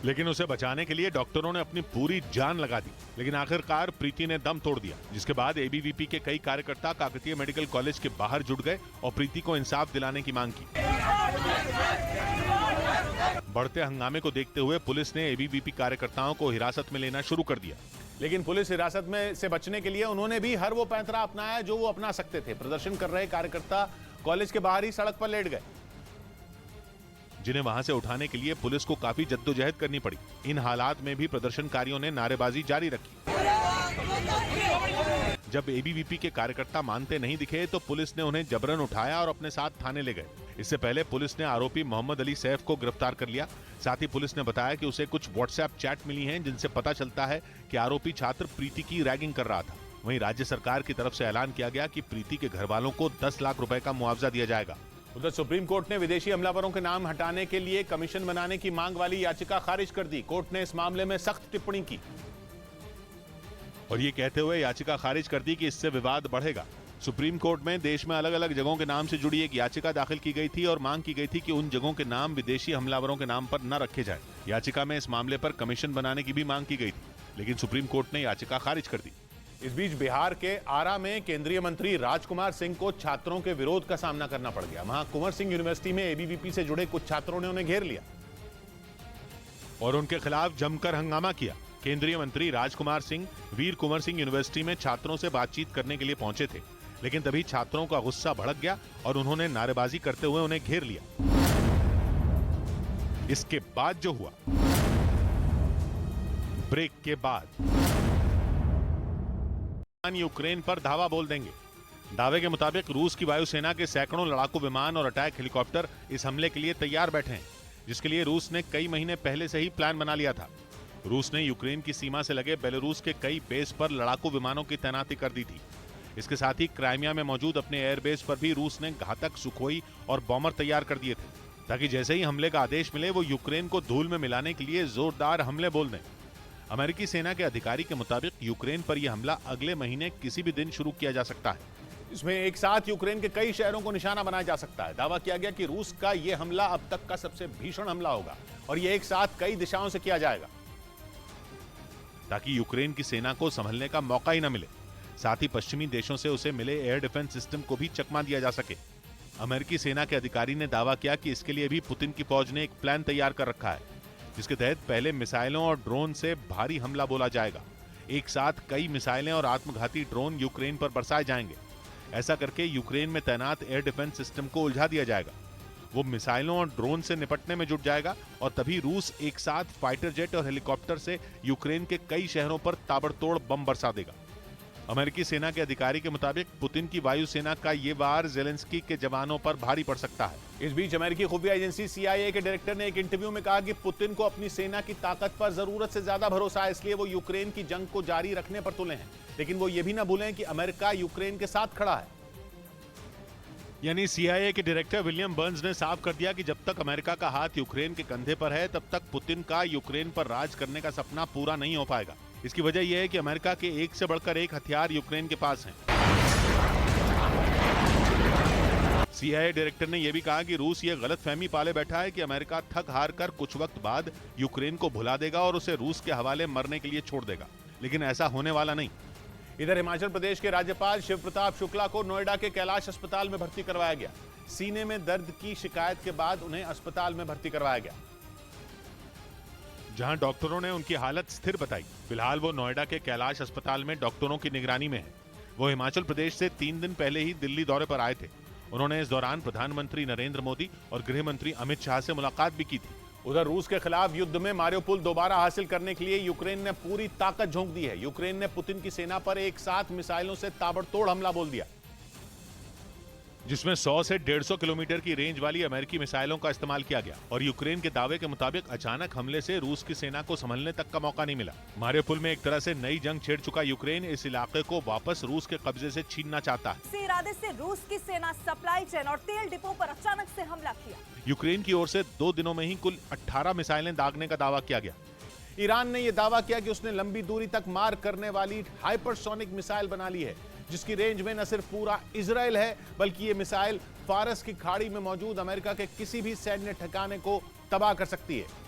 लेकिन उसे बचाने के लिए डॉक्टरों ने अपनी पूरी जान लगा दी। लेकिन आखिरकार प्रीति ने दम तोड़ दिया, जिसके बाद एबीवीपी के कई कार्यकर्ता काकतीय मेडिकल कॉलेज के बाहर जुट गए और प्रीति को इंसाफ दिलाने की मांग की। बढ़ते हंगामे को देखते हुए पुलिस ने एबीवीपी कार्यकर्ताओं को हिरासत में लेना शुरू कर दिया, लेकिन पुलिस हिरासत में से बचने के लिए उन्होंने भी हर वो पैंतरा अपनाया जो वो अपना सकते थे। प्रदर्शन कर रहे कार्यकर्ता कॉलेज के बाहर ही सड़क पर लेट गए, जिन्हें वहां से उठाने के लिए पुलिस को काफी जद्दोजहद करनी पड़ी। इन हालात में भी प्रदर्शनकारियों ने नारेबाजी जारी रखी। जब एबीवीपी के कार्यकर्ता मानते नहीं दिखे तो पुलिस ने उन्हें जबरन उठाया और अपने साथ थाने ले गए। इससे पहले पुलिस ने आरोपी मोहम्मद अली सैफ को गिरफ्तार कर लिया। साथ ही पुलिस ने बताया कि उसे कुछ व्हाट्सएप चैट मिली हैं, जिनसे पता चलता है कि आरोपी छात्र प्रीति की रैगिंग कर रहा था। वहीं राज्य सरकार की तरफ से ऐलान किया गया कि प्रीति के घर वालों को 10 लाख रुपए का मुआवजा दिया जाएगा। उधर सुप्रीम कोर्ट ने विदेशी हमलावरों के नाम हटाने के लिए कमीशन बनाने की मांग वाली याचिका खारिज कर दी। कोर्ट ने इस मामले में सख्त टिप्पणी की और ये कहते हुए याचिका खारिज कर दी कि इससे विवाद बढ़ेगा। सुप्रीम कोर्ट में देश में अलग अलग जगहों के नाम से जुड़ी एक याचिका दाखिल की गई थी और मांग की गई थी कि उन जगहों के नाम विदेशी हमलावरों के नाम पर न रखे जाएं। याचिका में इस मामले पर कमीशन बनाने की भी मांग की गई थी, लेकिन सुप्रीम कोर्ट ने याचिका खारिज कर दी। इस बीच बिहार के आरा में केंद्रीय मंत्री राजकुमार सिंह को छात्रों के विरोध का सामना करना पड़ गया। वहां कुंवर सिंह यूनिवर्सिटी में एबीवीपी से जुड़े कुछ छात्रों ने उन्हें घेर लिया और उनके खिलाफ जमकर हंगामा किया। केंद्रीय मंत्री राजकुमार सिंह वीर कुंवर सिंह यूनिवर्सिटी में छात्रों से बातचीत करने के लिए पहुंचे थे, लेकिन तभी छात्रों का गुस्सा भड़क गया और उन्होंने नारेबाजी करते हुए उन्हें घेर लिया। इसके बाद जो हुआ, ब्रेक के बाद यूक्रेन पर धावा बोल देंगे। दावे के मुताबिक रूस की वायुसेना के सैकड़ों लड़ाकू विमान और अटैक हेलीकॉप्टर इस हमले के लिए तैयार बैठे हैं, जिसके लिए रूस ने कई महीने पहले से ही प्लान बना लिया था। रूस ने यूक्रेन की सीमा से लगे बेलारूस के कई बेस पर लड़ाकू विमानों की तैनाती कर दी थी। इसके साथ ही क्राइमिया में मौजूद अपने एयरबेस पर भी रूस ने घातक सुखोई और बॉम्बर तैयार कर दिए थे, ताकि जैसे ही हमले का आदेश मिले वो यूक्रेन को धूल में मिलाने के लिए जोरदार हमले बोल दें। अमेरिकी सेना के अधिकारी के मुताबिक यूक्रेन पर यह हमला अगले महीने किसी भी दिन शुरू किया जा सकता है। इसमें एक साथ यूक्रेन के कई शहरों को निशाना बनाया जा सकता है। दावा किया गया कि रूस का यह हमला अब तक का सबसे भीषण हमला होगा और यह एक साथ कई दिशाओं से किया जाएगा, ताकि यूक्रेन की सेना को संभलने का मौका ही न मिले। साथ ही पश्चिमी देशों से उसे मिले एयर डिफेंस सिस्टम को भी चकमा दिया जा सके। अमेरिकी सेना के अधिकारी ने दावा किया कि इसके लिए भी पुतिन की फौज ने एक प्लान तैयार कर रखा है, जिसके तहत पहले मिसाइलों और ड्रोन से भारी हमला बोला जाएगा। एक साथ कई मिसाइलें और आत्मघाती ड्रोन यूक्रेन पर बरसाए जाएंगे। ऐसा करके यूक्रेन में तैनात एयर डिफेंस सिस्टम को उलझा दिया जाएगा। वो मिसाइलों और ड्रोन से निपटने में जुट जाएगा और तभी रूस एक साथ फाइटर जेट और हेलीकॉप्टर से यूक्रेन के कई शहरों पर ताबड़तोड़ बम बरसा देगा। अमेरिकी सेना के अधिकारी के मुताबिक पुतिन की वायुसेना का ये वार जेलेंस्की के जवानों पर भारी पड़ सकता है। इस बीच अमेरिकी खुफिया एजेंसी CIA के डायरेक्टर ने एक इंटरव्यू में कहा कि पुतिन को अपनी सेना की ताकत पर जरूरत से ज्यादा भरोसा है, इसलिए वो यूक्रेन की जंग को जारी रखने पर तुले हैं। लेकिन वो ये भी ना भूलें कि अमेरिका यूक्रेन के साथ खड़ा है। यानी CIA के डायरेक्टर विलियम बर्न्स ने साफ कर दिया कि जब तक अमेरिका का हाथ यूक्रेन के कंधे पर है, तब तक पुतिन का यूक्रेन पर राज करने का सपना पूरा नहीं हो पाएगा। इसकी वजह यह है कि अमेरिका के एक से बढ़कर एक हथियार यूक्रेन के पास हैं। CIA डायरेक्टर ने यह भी कहा कि रूस ये गलतफहमी पाले बैठा है कि अमेरिका थक हार कर कुछ वक्त बाद यूक्रेन को भुला देगा और उसे रूस के हवाले मरने के लिए छोड़ देगा, लेकिन ऐसा होने वाला नहीं। इधर हिमाचल प्रदेश के राज्यपाल शिव प्रताप शुक्ला को नोएडा के कैलाश अस्पताल में भर्ती करवाया गया। सीने में दर्द की शिकायत के बाद उन्हें अस्पताल में भर्ती करवाया गया, जहां डॉक्टरों ने उनकी हालत स्थिर बताई। फिलहाल वो नोएडा के कैलाश अस्पताल में डॉक्टरों की निगरानी में है। वो हिमाचल प्रदेश से 3 दिन पहले ही दिल्ली दौरे पर आए थे। उन्होंने इस दौरान प्रधानमंत्री नरेंद्र मोदी और गृह मंत्री अमित शाह से मुलाकात भी की थी। उधर रूस के खिलाफ युद्ध में मारियोपोल दोबारा हासिल करने के लिए यूक्रेन ने पूरी ताकत झोंक दी है। यूक्रेन ने पुतिन की सेना पर एक साथ मिसाइलों से ताबड़तोड़ हमला बोल दिया, जिसमें 100 से 150 किलोमीटर की रेंज वाली अमेरिकी मिसाइलों का इस्तेमाल किया गया और यूक्रेन के दावे के मुताबिक अचानक हमले से रूस की सेना को संभलने तक का मौका नहीं मिला। मारियोपोल में एक तरह से नई जंग छेड़ चुका यूक्रेन इस इलाके को वापस रूस के कब्जे से छीनना चाहता है। इसी इरादे से रूस की सेना सप्लाई चेन और तेल डिपो पर अचानक से हमला किया। यूक्रेन की ओर से 2 दिनों में ही कुल 18 मिसाइलें दागने का दावा किया गया। ईरान ने यह दावा किया कि उसने लंबी दूरी तक मार करने वाली हाइपरसोनिक मिसाइल बना ली है, जिसकी रेंज में न सिर्फ पूरा इजराइल है, बल्कि ये मिसाइल फारस की खाड़ी में मौजूद अमेरिका के किसी भी सैन्य ठिकाने को तबाह कर सकती है।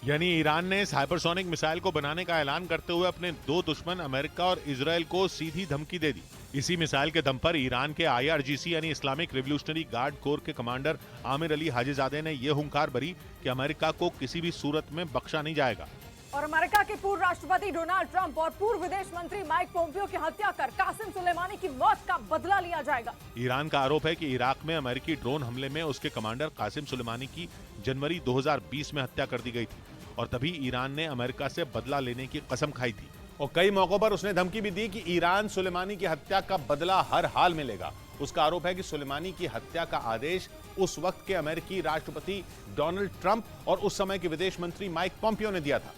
यानी ईरान ने इस हाइपरसोनिक मिसाइल को बनाने का ऐलान करते हुए अपने 2 दुश्मन अमेरिका और इजराइल को सीधी धमकी दे दी। इसी मिसाइल के दम पर ईरान के IRGC यानी इस्लामिक रिवोल्यूशनरी गार्ड कोर के कमांडर आमिर अली हाजीजादे ने यह हुंकार भरी कि अमेरिका को किसी भी सूरत में बख्शा नहीं जाएगा। और अमेरिका के पूर्व राष्ट्रपति डोनाल्ड ट्रंप और पूर्व विदेश मंत्री माइक पोम्पियो की हत्या कर कासिम सुलेमानी की मौत का बदला लिया जाएगा। ईरान का आरोप है कि इराक में अमेरिकी ड्रोन हमले में उसके कमांडर कासिम सुलेमानी की जनवरी 2020 में हत्या कर दी गई थी और तभी ईरान ने अमेरिका से बदला लेने की कसम खाई थी। और कई मौकों पर उसने धमकी भी दी कि ईरान सुलेमानी की हत्या का बदला हर हाल में लेगा। उसका आरोप है कि सुलेमानी की हत्या का आदेश उस वक्त के अमेरिकी राष्ट्रपति डोनाल्ड ट्रंप और उस समय के विदेश मंत्री माइक पोम्पियो ने दिया था।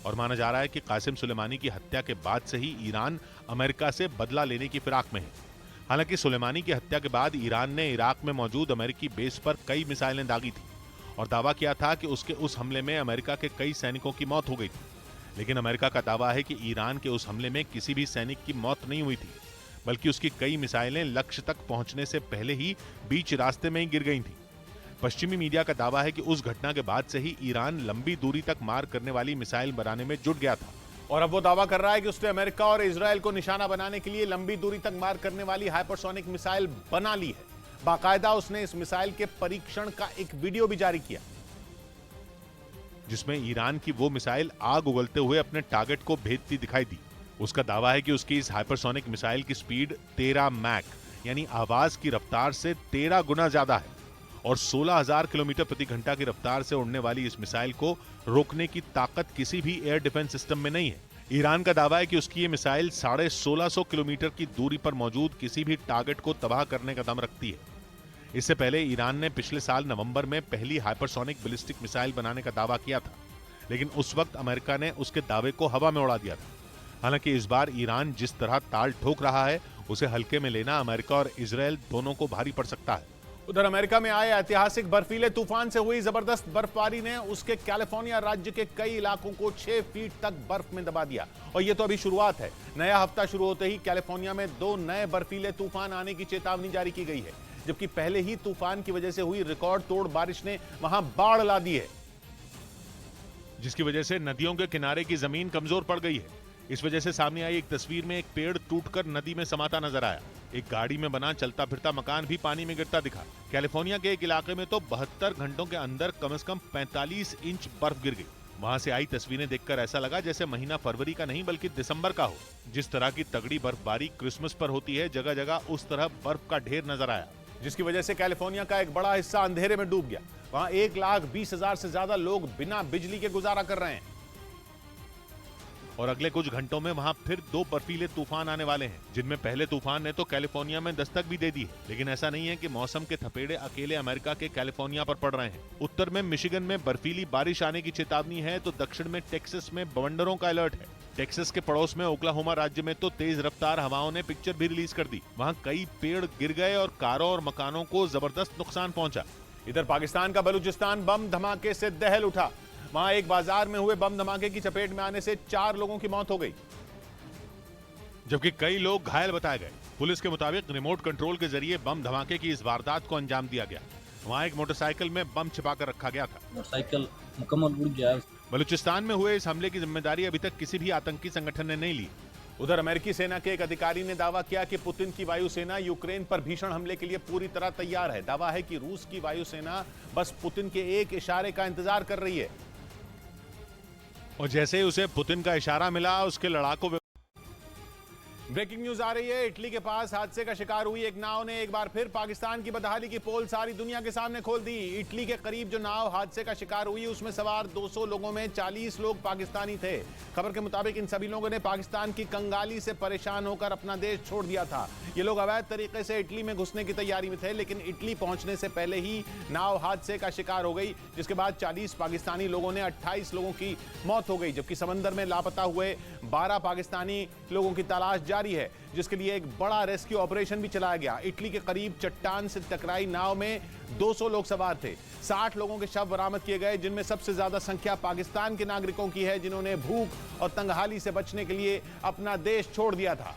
और माना जा रहा है कि कासिम सुलेमानी की हत्या के बाद से ही ईरान अमेरिका से बदला लेने की फिराक में है। हालांकि सुलेमानी की हत्या के बाद ईरान ने इराक में मौजूद अमेरिकी बेस पर कई मिसाइलें दागी थी और दावा किया था कि उसके उस हमले में अमेरिका के कई सैनिकों की मौत हो गई थी। लेकिन अमेरिका का दावा है कि ईरान के उस हमले में किसी भी सैनिक की मौत नहीं हुई थी, बल्कि उसकी कई मिसाइलें लक्ष्य तक पहुंचने से पहले ही बीच रास्ते में ही गिर गई थी। पश्चिमी मीडिया का दावा है कि उस घटना के बाद से ही ईरान लंबी दूरी तक मार करने वाली मिसाइल बनाने में जुट गया था। और अब वो दावा कर रहा है कि उसने अमेरिका और इजराइल को निशाना बनाने के लिए लंबी दूरी तक मार करने वाली हाइपरसोनिक मिसाइल बना ली है। बाकायदा उसने इस मिसाइल के परीक्षण का एक वीडियो भी जारी किया, जिसमें ईरान की वो मिसाइल आग उगलते हुए अपने टारगेट को भेदती दिखाई दी। उसका दावा है कि उसकी इस हाइपरसोनिक मिसाइल की स्पीड 13 मैक यानी आवाज की रफ्तार से 13 गुना ज्यादा है और 16,000 किलोमीटर प्रति घंटा की रफ्तार से उड़ने वाली इस मिसाइल को रोकने की ताकत किसी भी एयर डिफेंस सिस्टम में नहीं है। ईरान का दावा है कि उसकी ये मिसाइल 1650 किलोमीटर की दूरी पर मौजूद किसी भी टारगेट को तबाह करने का दम रखती है। इससे पहले ईरान ने पिछले साल नवंबर में पहली हाइपरसोनिक बैलिस्टिक मिसाइल बनाने का दावा किया था, लेकिन उस वक्त अमेरिका ने उसके दावे को हवा में उड़ा दिया था। हालांकि इस बार ईरान जिस तरह ताल ठोक रहा है, उसे हल्के में लेना अमेरिका और इजरायल दोनों को भारी पड़ सकता है। उधर अमेरिका में आए ऐतिहासिक बर्फीले तूफान से हुई जबरदस्त बर्फबारी ने उसके कैलिफोर्निया राज्य के कई इलाकों को 6 फीट तक बर्फ में दबा दिया। और यह तो अभी शुरुआत है। नया हफ्ता शुरू होते ही कैलिफोर्निया में 2 नए बर्फीले तूफान आने की चेतावनी जारी की गई है, जबकि पहले ही तूफान की वजह से हुई रिकॉर्ड तोड़ बारिश ने वहां बाढ़ ला दी है, जिसकी वजह से नदियों के किनारे की जमीन कमजोर पड़ गई है। इस वजह से सामने आई एक तस्वीर में एक पेड़ टूटकर नदी में समाता नजर आया। एक गाड़ी में बना चलता फिरता मकान भी पानी में गिरता दिखा। कैलिफोर्निया के एक इलाके में तो 72 घंटों के अंदर कम से कम 45 इंच बर्फ गिर गई। वहां से आई तस्वीरें देखकर ऐसा लगा जैसे महीना फरवरी का नहीं बल्कि दिसंबर का हो। जिस तरह की तगड़ी बर्फबारी क्रिसमस पर होती है, जगह जगह उस तरह बर्फ का ढेर नजर आया, जिसकी वजह से कैलिफोर्निया का एक बड़ा हिस्सा अंधेरे में डूब गया। वहां 1,20,000 से ज्यादा लोग बिना बिजली के गुजारा कर रहे हैं। और अगले कुछ घंटों में वहां फिर 2 बर्फीले तूफान आने वाले हैं, जिनमें पहले तूफान ने तो कैलिफोर्निया में दस्तक भी दे दी है। लेकिन ऐसा नहीं है कि मौसम के थपेड़े अकेले अमेरिका के कैलिफोर्निया पर पड़ रहे हैं। उत्तर में मिशिगन में बर्फीली बारिश आने की चेतावनी है, तो दक्षिण में टेक्सास में बवंडरों का अलर्ट है। टेक्सास के पड़ोस में ओक्लाहोमा राज्य में तो तेज रफ्तार हवाओं ने पिक्चर भी रिलीज कर दी। वहां कई पेड़ गिर गए और कारों और मकानों को जबरदस्त नुकसान पहुंचा। इधर पाकिस्तान का बलूचिस्तान बम धमाके से दहल उठा। वहां एक बाजार में हुए बम धमाके की चपेट में आने से 4 लोगों की मौत हो गई, जबकि कई लोग घायल बताए गए। पुलिस के मुताबिक रिमोट कंट्रोल के जरिए बम धमाके की इस वारदात को अंजाम दिया गया। वहां एक मोटरसाइकिल में बम छिपाकर रखा गया था। मोटरसाइकिल मुकम्मल उड़ गया। बलूचिस्तान में हुए इस हमले की जिम्मेदारी अभी तक किसी भी आतंकी संगठन ने नहीं ली। उधर अमेरिकी सेना के एक अधिकारी ने दावा किया कि पुतिन की वायुसेना यूक्रेन पर भीषण हमले के लिए पूरी तरह तैयार है। दावा है कि रूस की वायुसेना बस पुतिन के एक इशारे का इंतजार कर रही है, और जैसे ही उसे पुतिन का इशारा मिला, उसके लड़ाकों। ब्रेकिंग न्यूज आ रही है। इटली के पास हादसे का शिकार हुई एक नाव ने एक बार फिर पाकिस्तान की बदहाली की पोल सारी दुनिया के सामने खोल दी। इटली के करीब जो नाव हादसे का शिकार हुई, उसमें सवार 200 लोगों में 40 लोग पाकिस्तानी थे। खबर के मुताबिक इन सभी लोगों ने पाकिस्तान की कंगाली से परेशान होकर अपना देश छोड़ दिया था। ये लोग अवैध तरीके से इटली में घुसने की तैयारी में थे, लेकिन इटली पहुंचने से पहले ही नाव हादसे का शिकार हो गई, जिसके बाद 40 पाकिस्तानी लोगों ने 28 लोगों की मौत हो गई, जबकि समंदर में लापता हुए 12 पाकिस्तानी लोगों की तलाश जारी है, जिसके लिए एक बड़ा रेस्क्यू ऑपरेशन भी चलाया गया। इटली के करीब चट्टान से टकराई नाव में 200 लोग सवार थे। 60 लोगों के शव बरामद किए गए, जिनमें सबसे ज्यादा संख्या पाकिस्तान के नागरिकों की है, जिन्होंने भूख और तंगहाली से बचने के लिए अपना देश छोड़ दिया था।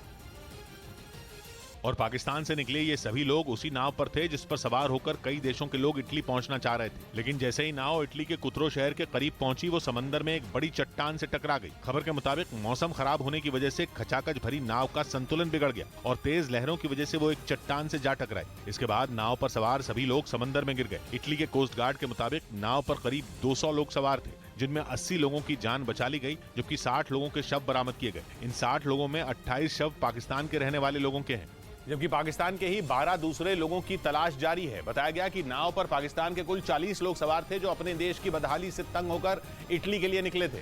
और पाकिस्तान से निकले ये सभी लोग उसी नाव पर थे जिस पर सवार होकर कई देशों के लोग इटली पहुंचना चाह रहे थे। लेकिन जैसे ही नाव इटली के कुतरो शहर के करीब पहुंची, वो समंदर में एक बड़ी चट्टान से टकरा गई। खबर के मुताबिक मौसम खराब होने की वजह से खचाखच भरी नाव का संतुलन बिगड़ गया और तेज लहरों की वजह से वो एक चट्टान से जा टकराई। इसके बाद नाव पर सवार सभी लोग समंदर में गिर गए। इटली के कोस्ट गार्ड के मुताबिक नाव पर करीब 200 लोग सवार थे, जिनमें 80 लोगों की जान बचा ली गई, जबकि 60 लोगों के शव बरामद किए गए। इन 60 लोगों में 28 शव पाकिस्तान के रहने वाले लोगों के हैं, जबकि पाकिस्तान के ही 12 दूसरे लोगों की तलाश जारी है। बताया गया कि नाव पर पाकिस्तान के कुल 40 लोग सवार थे, जो अपने देश की बदहाली से तंग होकर इटली के लिए निकले थे,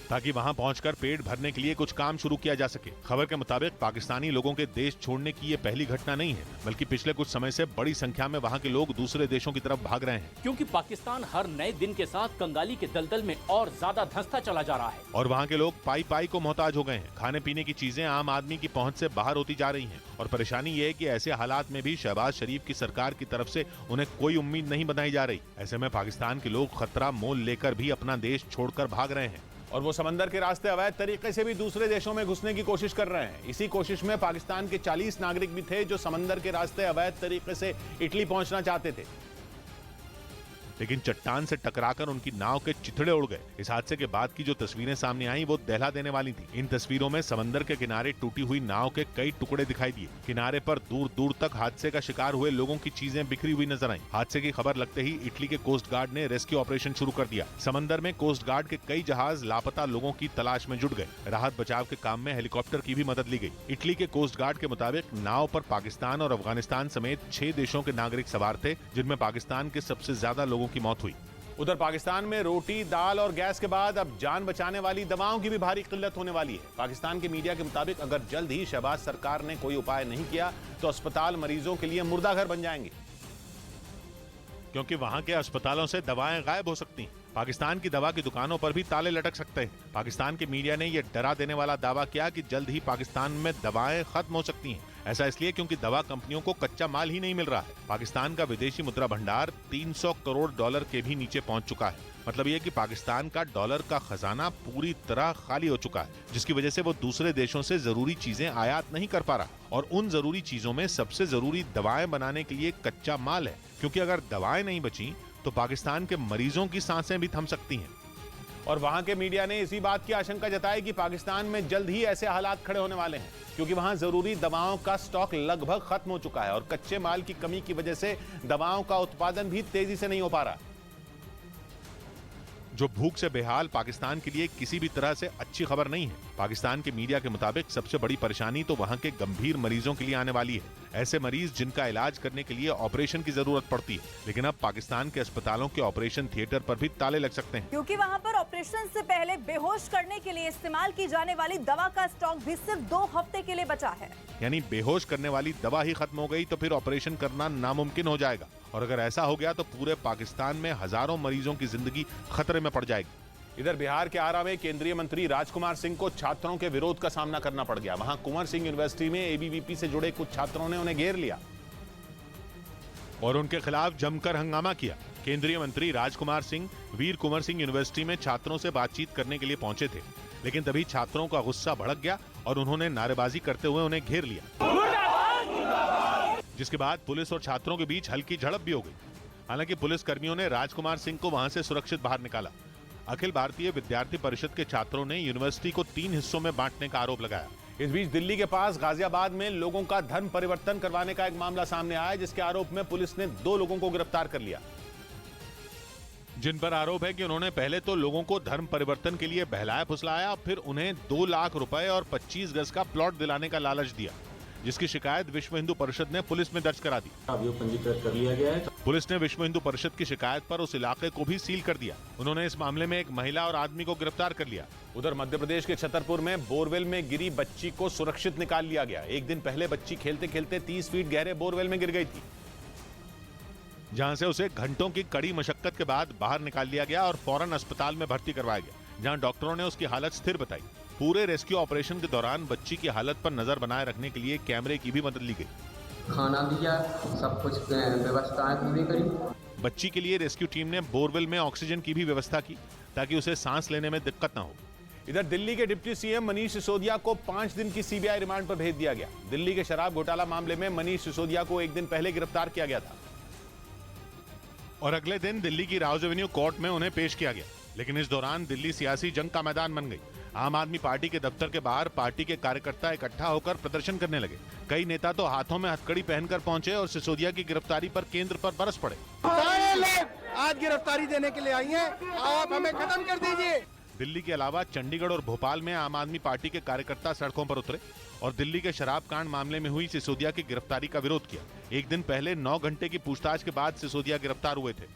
ताकि वहां पहुंचकर पेट भरने के लिए कुछ काम शुरू किया जा सके। खबर के मुताबिक पाकिस्तानी लोगों के देश छोड़ने की ये पहली घटना नहीं है, बल्कि पिछले कुछ समय से बड़ी संख्या में वहां के लोग दूसरे देशों की तरफ भाग रहे हैं, क्योंकि पाकिस्तान हर नए दिन के साथ कंगाली के दलदल में और ज्यादा धंसता चला जा रहा है। और वहां के लोग पाई पाई को मोहताज हो गए हैं। खाने पीने की चीजें आम आदमी की पहुंच से बाहर होती जा रही हैं। और परेशानी ये है कि ऐसे हालात में भी शहबाज शरीफ की सरकार की तरफ से उन्हें कोई उम्मीद नहीं बनाई जा रही। ऐसे में पाकिस्तान के लोग खतरा मोल लेकर भी अपना देश छोड़कर भाग रहे हैं, और वो समंदर के रास्ते अवैध तरीके से भी दूसरे देशों में घुसने की कोशिश कर रहे हैं। इसी कोशिश में पाकिस्तान के 40 नागरिक भी थे, जो समंदर के रास्ते अवैध तरीके से इटली पहुंचना चाहते थे, लेकिन चट्टान से टकराकर उनकी नाव के चिथड़े उड़ गए। इस हादसे के बाद की जो तस्वीरें सामने आई, वो दहला देने वाली थी। इन तस्वीरों में समंदर के किनारे टूटी हुई नाव के कई टुकड़े दिखाई दिए। किनारे पर दूर दूर तक हादसे का शिकार हुए लोगों की चीजें बिखरी हुई नजर आई। हादसे की खबर लगते ही इटली के कोस्ट गार्ड ने रेस्क्यू ऑपरेशन शुरू कर दिया। समंदर में कोस्ट गार्ड के कई जहाज लापता लोगों की तलाश में जुट गए। राहत बचाव के काम में हेलीकॉप्टर की भी मदद ली गई। इटली के कोस्ट गार्ड के मुताबिक नाव पर पाकिस्तान और अफगानिस्तान समेत 6 देशों के नागरिक सवार थे, जिनमें पाकिस्तान के सबसे ज्यादा लोगों की मौत हुई। उधर पाकिस्तान में रोटी, दाल और गैस के बाद अब जान बचाने वाली दवाओं की भी भारी किल्लत होने वाली है। पाकिस्तान के मीडिया के मुताबिक अगर जल्द ही शहबाज सरकार ने कोई उपाय नहीं किया तो अस्पताल मरीजों के लिए मुर्दाघर बन जाएंगे, क्योंकि वहां के अस्पतालों से दवाएं गायब हो सकती हैं। पाकिस्तान की दवा की दुकानों पर भी ताले लटक सकते हैं। पाकिस्तान के मीडिया ने यह डरा देने वाला दावा किया कि जल्द ही पाकिस्तान में दवाएं खत्म हो सकती हैं। ऐसा इसलिए क्योंकि दवा कंपनियों को कच्चा माल ही नहीं मिल रहा है। पाकिस्तान का विदेशी मुद्रा भंडार 300 करोड़ डॉलर के भी नीचे पहुंच चुका है। मतलब यह कि पाकिस्तान का डॉलर का खजाना पूरी तरह खाली हो चुका है, जिसकी वजह से वो दूसरे देशों से जरूरी चीजें आयात नहीं कर पा रहा। और उन जरूरी चीजों में सबसे जरूरी दवाएं बनाने के लिए कच्चा माल है, क्योंकि अगर दवाएं नहीं बची तो पाकिस्तान के मरीजों की सांसें भी थम सकती हैं। और वहां के मीडिया ने इसी बात की आशंका जताई कि पाकिस्तान में जल्द ही ऐसे हालात खड़े होने वाले हैं, क्योंकि वहां जरूरी दवाओं का स्टॉक लगभग खत्म हो चुका है और कच्चे माल की कमी की वजह से दवाओं का उत्पादन भी तेजी से नहीं हो पा रहा। जो भूख से बेहाल पाकिस्तान के लिए किसी भी तरह से अच्छी खबर नहीं है। पाकिस्तान के मीडिया के मुताबिक सबसे बड़ी परेशानी तो वहां के गंभीर मरीजों के लिए आने वाली है। ऐसे मरीज जिनका इलाज करने के लिए ऑपरेशन की जरूरत पड़ती है। लेकिन अब पाकिस्तान के अस्पतालों के ऑपरेशन थिएटर पर भी ताले लग सकते हैं, क्योंकि वहां पर ऑपरेशन से पहले बेहोश करने के लिए इस्तेमाल की जाने वाली दवा का स्टॉक भी सिर्फ 2 हफ्ते के लिए बचा है। यानी बेहोश करने वाली दवा ही खत्म हो गई तो फिर ऑपरेशन करना नामुमकिन हो जाएगा। और अगर ऐसा हो गया तो पूरे पाकिस्तान में हजारों मरीजों की जिंदगी खतरे में पड़ जाएगी। इधर बिहार के आरा में केंद्रीय मंत्री राजकुमार सिंह को छात्रों के विरोध का सामना करना पड़ गया। वहां कुंवर सिंह यूनिवर्सिटी में एबीवीपी से जुड़े कुछ छात्रों ने उन्हें घेर लिया और उनके खिलाफ जमकर हंगामा किया। केंद्रीय मंत्री राजकुमार सिंह वीर कुंवर सिंह यूनिवर्सिटी में छात्रों से बातचीत करने के लिए पहुंचे थे, लेकिन तभी छात्रों का गुस्सा भड़क गया और उन्होंने नारेबाजी करते हुए उन्हें घेर लिया, जिसके बाद पुलिस और छात्रों के बीच हल्की झड़प भी हो गई। हालांकि पुलिस कर्मियों ने राजकुमार सिंह को वहां से सुरक्षित बाहर निकाला। अखिल भारतीय विद्यार्थी परिषद के छात्रों ने यूनिवर्सिटी को 3 हिस्सों में बांटने का आरोप लगाया। इस बीच दिल्ली के पास गाजियाबाद में लोगों का धर्म परिवर्तन करवाने का एक मामला सामने आया, जिसके आरोप में पुलिस ने 2 लोगों को गिरफ्तार कर लिया, जिन पर आरोप है कि उन्होंने पहले तो लोगों को धर्म परिवर्तन के लिए बहलाया फुसलाया, फिर उन्हें 2 लाख रुपए और 25 गज का प्लॉट दिलाने का लालच दिया, जिसकी शिकायत विश्व हिंदू परिषद ने पुलिस में दर्ज करा दी। अभियोग पंजीकृत कर लिया गया है। पुलिस ने विश्व हिंदू परिषद की शिकायत पर उस इलाके को भी सील कर दिया। उन्होंने इस मामले में एक महिला और आदमी को गिरफ्तार कर लिया। उधर मध्य प्रदेश के छतरपुर में बोरवेल में गिरी बच्ची को सुरक्षित निकाल लिया गया। एक दिन पहले बच्ची खेलते खेलते 30 फीट गहरे बोरवेल में गिर गई थी, जहां से उसे घंटों की कड़ी मशक्कत के बाद बाहर निकाल लिया गया और फौरन अस्पताल में भर्ती करवाया गया, जहां डॉक्टरों ने उसकी हालत स्थिर बताई। पूरे रेस्क्यू ऑपरेशन के दौरान बच्ची की हालत पर नजर बनाए रखने के लिए कैमरे की भी मदद ली गई। खाना दिया, सब कुछ व्यवस्थाएं पूरी करी। बच्ची के लिए रेस्क्यू टीम ने बोरवेल में ऑक्सीजन की भी व्यवस्था की ताकि उसे सांस लेने में दिक्कत न हो। इधर दिल्ली के डिप्टी सीएम मनीष सिसोदिया को 5 दिन की सीबीआई रिमांड पर भेज दिया गया। दिल्ली के शराब घोटाला मामले में मनीष सिसोदिया को एक दिन पहले गिरफ्तार किया गया था और अगले दिन दिल्ली की राउज एवेन्यू कोर्ट में उन्हें पेश किया गया। लेकिन इस दौरान दिल्ली सियासी जंग का मैदान बन गई। आम आदमी पार्टी के दफ्तर के बाहर पार्टी के कार्यकर्ता इकट्ठा होकर प्रदर्शन करने लगे। कई नेता तो हाथों में हथकड़ी पहनकर पहुंचे और सिसोदिया की गिरफ्तारी पर केंद्र पर बरस पड़े। सारे लोग आज गिरफ्तारी देने के लिए आई हैं, आप हमें खत्म कर दीजिए। दिल्ली के अलावा चंडीगढ़ और भोपाल में आम आदमी पार्टी के कार्यकर्ता सड़कों पर उतरे और दिल्ली के शराब कांड मामले में हुई सिसोदिया की गिरफ्तारी का विरोध किया। एक दिन पहले 9 घंटे की पूछताछ के बाद सिसोदिया गिरफ्तार हुए थे,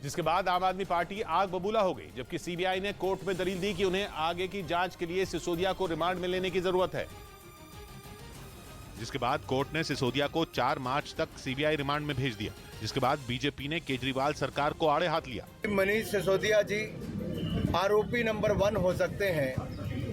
जिसके बाद आम आदमी पार्टी आग बबूला हो गई, जबकि सीबीआई ने कोर्ट में दलील दी कि उन्हें आगे की जांच के लिए सिसोदिया को रिमांड में लेने की जरूरत है। जिसके बाद कोर्ट ने सिसोदिया को 4 मार्च तक सीबीआई रिमांड में भेज दिया, जिसके बाद बीजेपी ने केजरीवाल सरकार को आड़े हाथ लिया। मनीष सिसोदिया जी आरोपी नंबर 1 हो सकते हैं,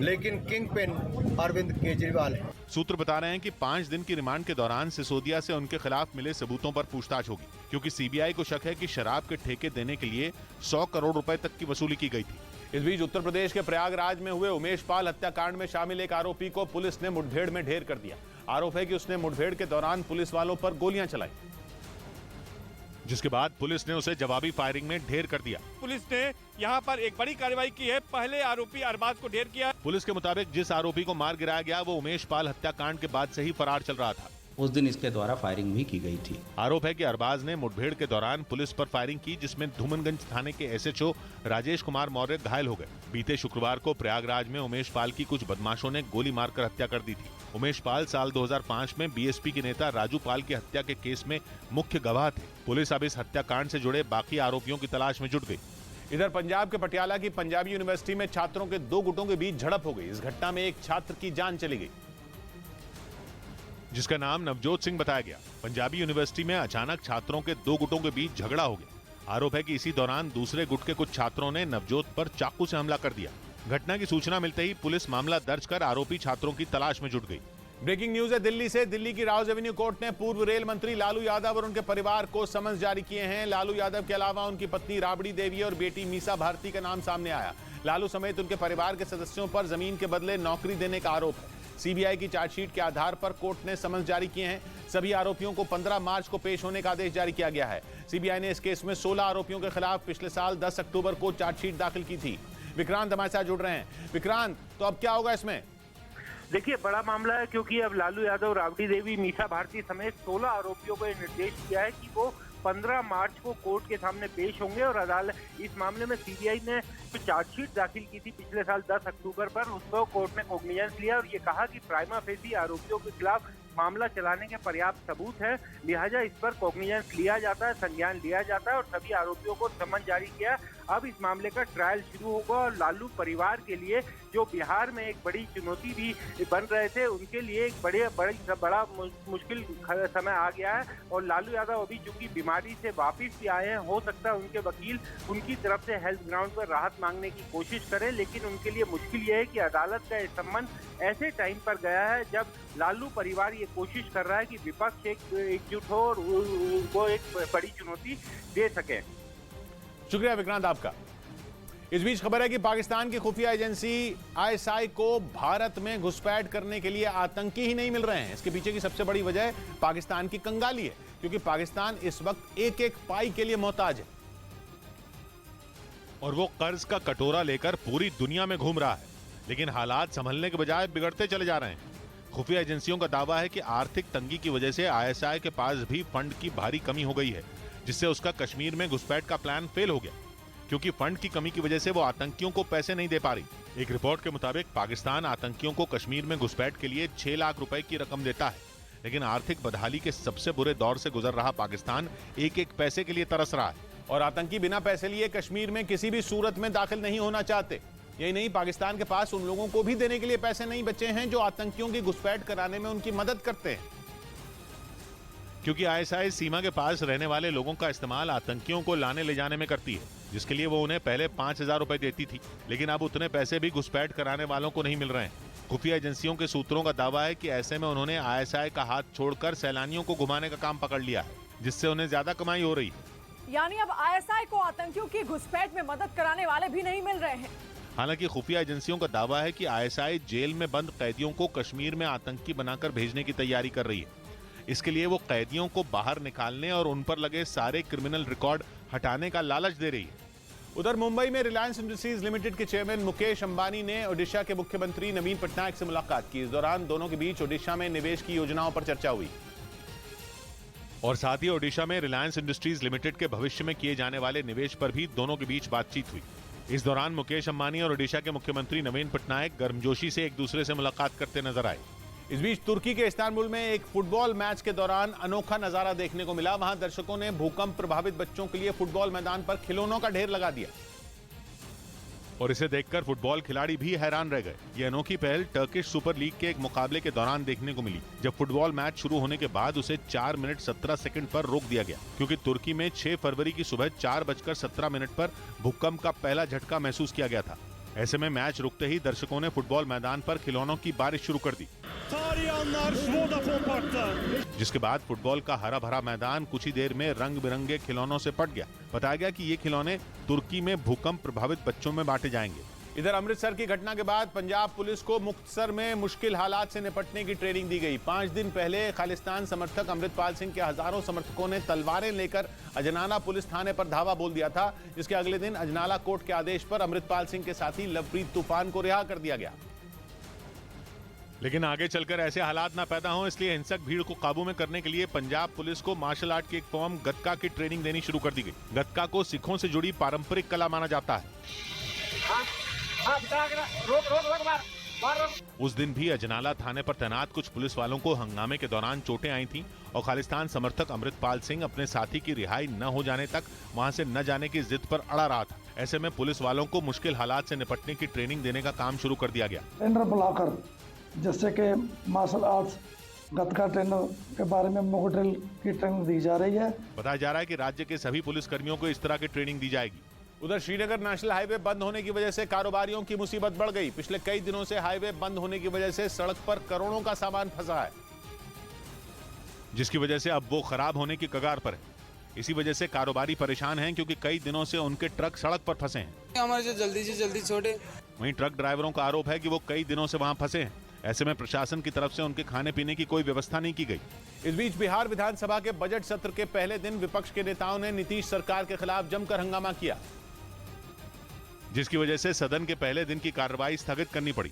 लेकिन किंग पिन अरविंद केजरीवाल है। सूत्र बता रहे हैं कि 5 दिन की रिमांड के दौरान सिसोदिया से उनके खिलाफ मिले सबूतों पर पूछताछ होगी, क्योंकि सीबीआई को शक है कि शराब के ठेके देने के लिए 100 करोड़ रुपए तक की वसूली की गई थी। इस बीच उत्तर प्रदेश के प्रयागराज में हुए उमेश पाल हत्याकांड में शामिल एक आरोपी को पुलिस ने मुठभेड़ में ढेर कर दिया। आरोप है कि उसने मुठभेड़ के दौरान पुलिस वालों पर गोलियां चलाई, जिसके बाद पुलिस ने उसे जवाबी फायरिंग में ढेर कर दिया। पुलिस ने यहां पर एक बड़ी कार्रवाई की है। पहले आरोपी अरबाज को ढेर किया। पुलिस के मुताबिक जिस आरोपी को मार गिराया गया वो उमेश पाल हत्याकांड के बाद से ही फरार चल रहा था। उस दिन इसके द्वारा फायरिंग भी की गई थी। आरोप है कि अरबाज ने मुठभेड़ के दौरान पुलिस पर फायरिंग की, जिसमें धूमनगंज थाने के एसएचओ राजेश कुमार मौर्य घायल हो गए। बीते शुक्रवार को प्रयागराज में उमेश पाल की कुछ बदमाशों ने गोली मारकर हत्या कर दी थी। उमेश पाल साल 2005 में बीएसपी के नेता राजू पाल की हत्या के केस में मुख्य गवाह थे। पुलिस अब इस हत्याकांड से जुड़े बाकी आरोपियों की तलाश में जुट गई। इधर पंजाब के पटियाला की पंजाबी यूनिवर्सिटी में छात्रों के दो गुटों के बीच झड़प हो गई। इस घटना में एक छात्र की जान चली गई, जिसका नाम नवजोत सिंह बताया गया। पंजाबी यूनिवर्सिटी में अचानक छात्रों के दो गुटों के बीच झगड़ा हो गया। आरोप है कि इसी दौरान दूसरे गुट के कुछ छात्रों ने नवजोत पर चाकू से हमला कर दिया। घटना की सूचना मिलते ही पुलिस मामला दर्ज कर आरोपी छात्रों की तलाश में जुट गई। ब्रेकिंग न्यूज है दिल्ली से। दिल्ली की राउज एवेन्यू कोर्ट ने पूर्व रेल मंत्री लालू यादव और उनके परिवार को समन्स जारी किए हैं। लालू यादव के अलावा उनकी पत्नी राबड़ी देवी और बेटी मीसा भारती का नाम सामने आया। लालू समेत उनके परिवार के सदस्यों पर जमीन के बदले नौकरी देने का आरोप है। सीबीआई की चार्जशीट के आधार पर कोर्ट ने समन्स जारी किए हैं। सभी आरोपियों को 15 मार्च को पेश होने का आदेश जारी किया गया है। सीबीआई ने इस केस में 16 आरोपियों के खिलाफ पिछले साल 10 अक्टूबर को चार्जशीट दाखिल की थी। विक्रांत हमारे साथ जुड़ रहे हैं। विक्रांत, तो अब क्या होगा इसमें? देखिए, बड़ा मामला है क्योंकि अब लालू यादव, राबड़ी देवी, मीसा भारती समेत 16 आरोपियों को यह निर्देश दिया है कि वो 15 मार्च को कोर्ट के सामने पेश होंगे और अदालत इस मामले में सीबीआई ने जो चार्जशीट दाखिल की थी पिछले साल 10 अक्टूबर पर, उसको कोर्ट ने कॉग्निजेंस लिया और ये कहा कि प्राइमा फेसी आरोपियों के खिलाफ मामला चलाने के पर्याप्त सबूत है, लिहाजा इस पर कॉग्निजेंस लिया जाता है, संज्ञान लिया जाता है और सभी आरोपियों को समन जारी किया। अब इस मामले का ट्रायल शुरू होगा और लालू परिवार के लिए, जो बिहार में एक बड़ी चुनौती भी बन रहे थे, उनके लिए एक बड़ा मुश्किल समय आ गया है। और लालू यादव अभी चूंकि बीमारी से वापिस भी आए हैं, हो सकता है उनके वकील उनकी तरफ से हेल्थ ग्राउंड पर राहत मांगने की कोशिश करें, लेकिन उनके लिए मुश्किल यह है कि अदालत का यह सम्मन ऐसे टाइम पर गया है जब लालू परिवार ये कोशिश कर रहा है कि विपक्ष एकजुट हो और वो एक बड़ी चुनौती दे सके। शुक्रिया विक्रांत आपका। इस बीच खबर है कि पाकिस्तान की खुफिया एजेंसी आईएसआई को भारत में घुसपैठ करने के लिए आतंकी ही नहीं मिल रहे हैं। इसके पीछे की सबसे बड़ी वजह पाकिस्तान की कंगाली है, क्योंकि पाकिस्तान इस वक्त एक एक पाई के लिए मोहताज है और वो कर्ज का कटोरा लेकर पूरी दुनिया में घूम रहा है, लेकिन हालात संभलने के बजाय बिगड़ते चले जा रहे हैं। खुफिया एजेंसियों का दावा है कि आर्थिक तंगी की वजह से आईएसआई के पास भी फंड की भारी कमी हो गई है, जिससे उसका कश्मीर में घुसपैठ का प्लान फेल हो गया, क्योंकि फंड की कमी की वजह से वो आतंकियों को पैसे नहीं दे पा रही। एक रिपोर्ट के मुताबिक पाकिस्तान आतंकियों को कश्मीर में घुसपैठ के लिए 6 लाख रुपए की रकम देता है, लेकिन आर्थिक बदहाली के सबसे बुरे दौर से गुजर रहा पाकिस्तान एक एक पैसे के लिए तरस रहा है और आतंकी बिना पैसे लिए कश्मीर में किसी भी सूरत में दाखिल नहीं होना चाहते। यही नहीं, पाकिस्तान के पास उन लोगों को भी देने के लिए पैसे नहीं बचे हैं जो आतंकियों की घुसपैठ कराने में उनकी मदद करते हैं, क्योंकि आईएसआई सीमा के पास रहने वाले लोगों का इस्तेमाल आतंकियों को लाने ले जाने में करती है, जिसके लिए वो उन्हें पहले 5,000 रुपए देती थी, लेकिन अब उतने पैसे भी घुसपैठ कराने वालों को नहीं मिल रहे हैं। खुफिया एजेंसियों के सूत्रों का दावा है कि ऐसे में उन्होंने आईएसआई का हाथ छोड़कर सैलानियों को घुमाने का काम पकड़ लिया है, जिससे उन्हें ज्यादा कमाई हो रही है। यानी अब आईएसआई को आतंकियों की घुसपैठ में मदद कराने वाले भी नहीं मिल रहे हैं। हालांकि खुफिया एजेंसियों का दावा है कि आईएसआई जेल में बंद कैदियों को कश्मीर में आतंकी बनाकर भेजने की तैयारी कर रही है। इसके लिए वो कैदियों को बाहर निकालने और उन पर लगे सारे क्रिमिनल रिकॉर्ड हटाने का लालच दे रही है। उधर मुंबई में रिलायंस इंडस्ट्रीज लिमिटेड के चेयरमैन मुकेश अंबानी ने ओडिशा के मुख्यमंत्री नवीन पटनायक से मुलाकात की। इस दौरान दोनों के बीच ओडिशा में निवेश की योजनाओं पर चर्चा हुई और साथ ही ओडिशा में रिलायंस इंडस्ट्रीज लिमिटेड के भविष्य में किए जाने वाले निवेश पर भी दोनों के बीच बातचीत हुई। इस दौरान मुकेश अंबानी और ओडिशा के मुख्यमंत्री नवीन पटनायक गर्मजोशी से एक दूसरे से मुलाकात करते नजर आए। इस बीच तुर्की के इस्तांबुल में एक फुटबॉल मैच के दौरान अनोखा नजारा देखने को मिला। वहां दर्शकों ने भूकंप प्रभावित बच्चों के लिए फुटबॉल मैदान पर खिलौनों का ढेर लगा दिया और इसे देखकर फुटबॉल खिलाड़ी भी हैरान रह गए। ये अनोखी पहल टर्किश सुपर लीग के एक मुकाबले के दौरान देखने को मिली, जब फुटबॉल मैच शुरू होने के बाद उसे 4 मिनट 17 सेकंड पर रोक दिया गया, क्योंकि तुर्की में 6 फरवरी की सुबह 4:17 पर भूकंप का पहला झटका महसूस किया गया था। ऐसे में मैच रुकते ही दर्शकों ने फुटबॉल मैदान पर खिलौनों की बारिश शुरू कर दी, जिसके बाद फुटबॉल का हरा भरा मैदान कुछ ही देर में रंग बिरंगे खिलौनों से पट गया। बताया गया कि ये खिलौने तुर्की में भूकंप प्रभावित बच्चों में बांटे जाएंगे। इधर अमृतसर की घटना के बाद पंजाब पुलिस को मुक्तसर में मुश्किल हालात से निपटने की ट्रेनिंग दी गई। 5 दिन पहले खालिस्तान समर्थक अमृतपाल सिंह के हजारों समर्थकों ने तलवारें लेकर अजनाला पुलिस थाने पर धावा बोल दिया था, जिसके अगले दिन अजनाला कोर्ट के आदेश पर अमृतपाल सिंह के साथी लवप्रीत तूफान को रिहा कर दिया गया। लेकिन आगे चलकर ऐसे हालात ना पैदा हों, इसलिए हिंसक भीड़ को काबू में करने के लिए पंजाब पुलिस को मार्शल आर्ट की एक फॉर्म गतका की ट्रेनिंग देनी शुरू कर दी गई। गतका को सिखों से जुड़ी पारंपरिक कला माना जाता है। उस दिन भी अजनाला थाने पर तैनात कुछ पुलिस वालों को हंगामे के दौरान चोटें आई थीं और खालिस्तान समर्थक अमृतपाल सिंह अपने साथी की रिहाई न हो जाने तक वहां से न जाने की जिद पर अड़ा रहा था। ऐसे में पुलिस वालों को मुश्किल हालात से निपटने की ट्रेनिंग देने का काम शुरू कर दिया गया। ट्रेनर बुलाकर, जैसे कि मार्शल आर्ट्स, गतका ट्रेनर के बारे में मॉक ड्रिल की ट्रेनिंग दी जा रही है। बताया जा रहा है कि राज्य के सभी पुलिस कर्मियों को इस तरह की ट्रेनिंग दी जाएगी। उधर श्रीनगर नेशनल हाईवे बंद होने की वजह से कारोबारियों की मुसीबत बढ़ गई। पिछले कई दिनों से हाईवे बंद होने की वजह से सड़क पर करोड़ों का सामान फंसा है, जिसकी वजह से अब वो खराब होने की कगार पर है। इसी वजह से कारोबारी परेशान हैं क्योंकि कई दिनों से उनके ट्रक सड़क पर फंसे हैं। हमारे से जल्दी छोड़े। वहीं ट्रक ड्राइवरों का आरोप है कि वो कई दिनों से वहां फंसे हैं। ऐसे में प्रशासन की तरफ से उनके खाने पीने की कोई व्यवस्था नहीं की गई। इस बीच बिहार विधानसभा के बजट सत्र के पहले दिन विपक्ष के नेताओं ने नीतीश सरकार के खिलाफ जमकर हंगामा किया, जिसकी वजह से सदन के पहले दिन की कार्रवाई स्थगित करनी पड़ी।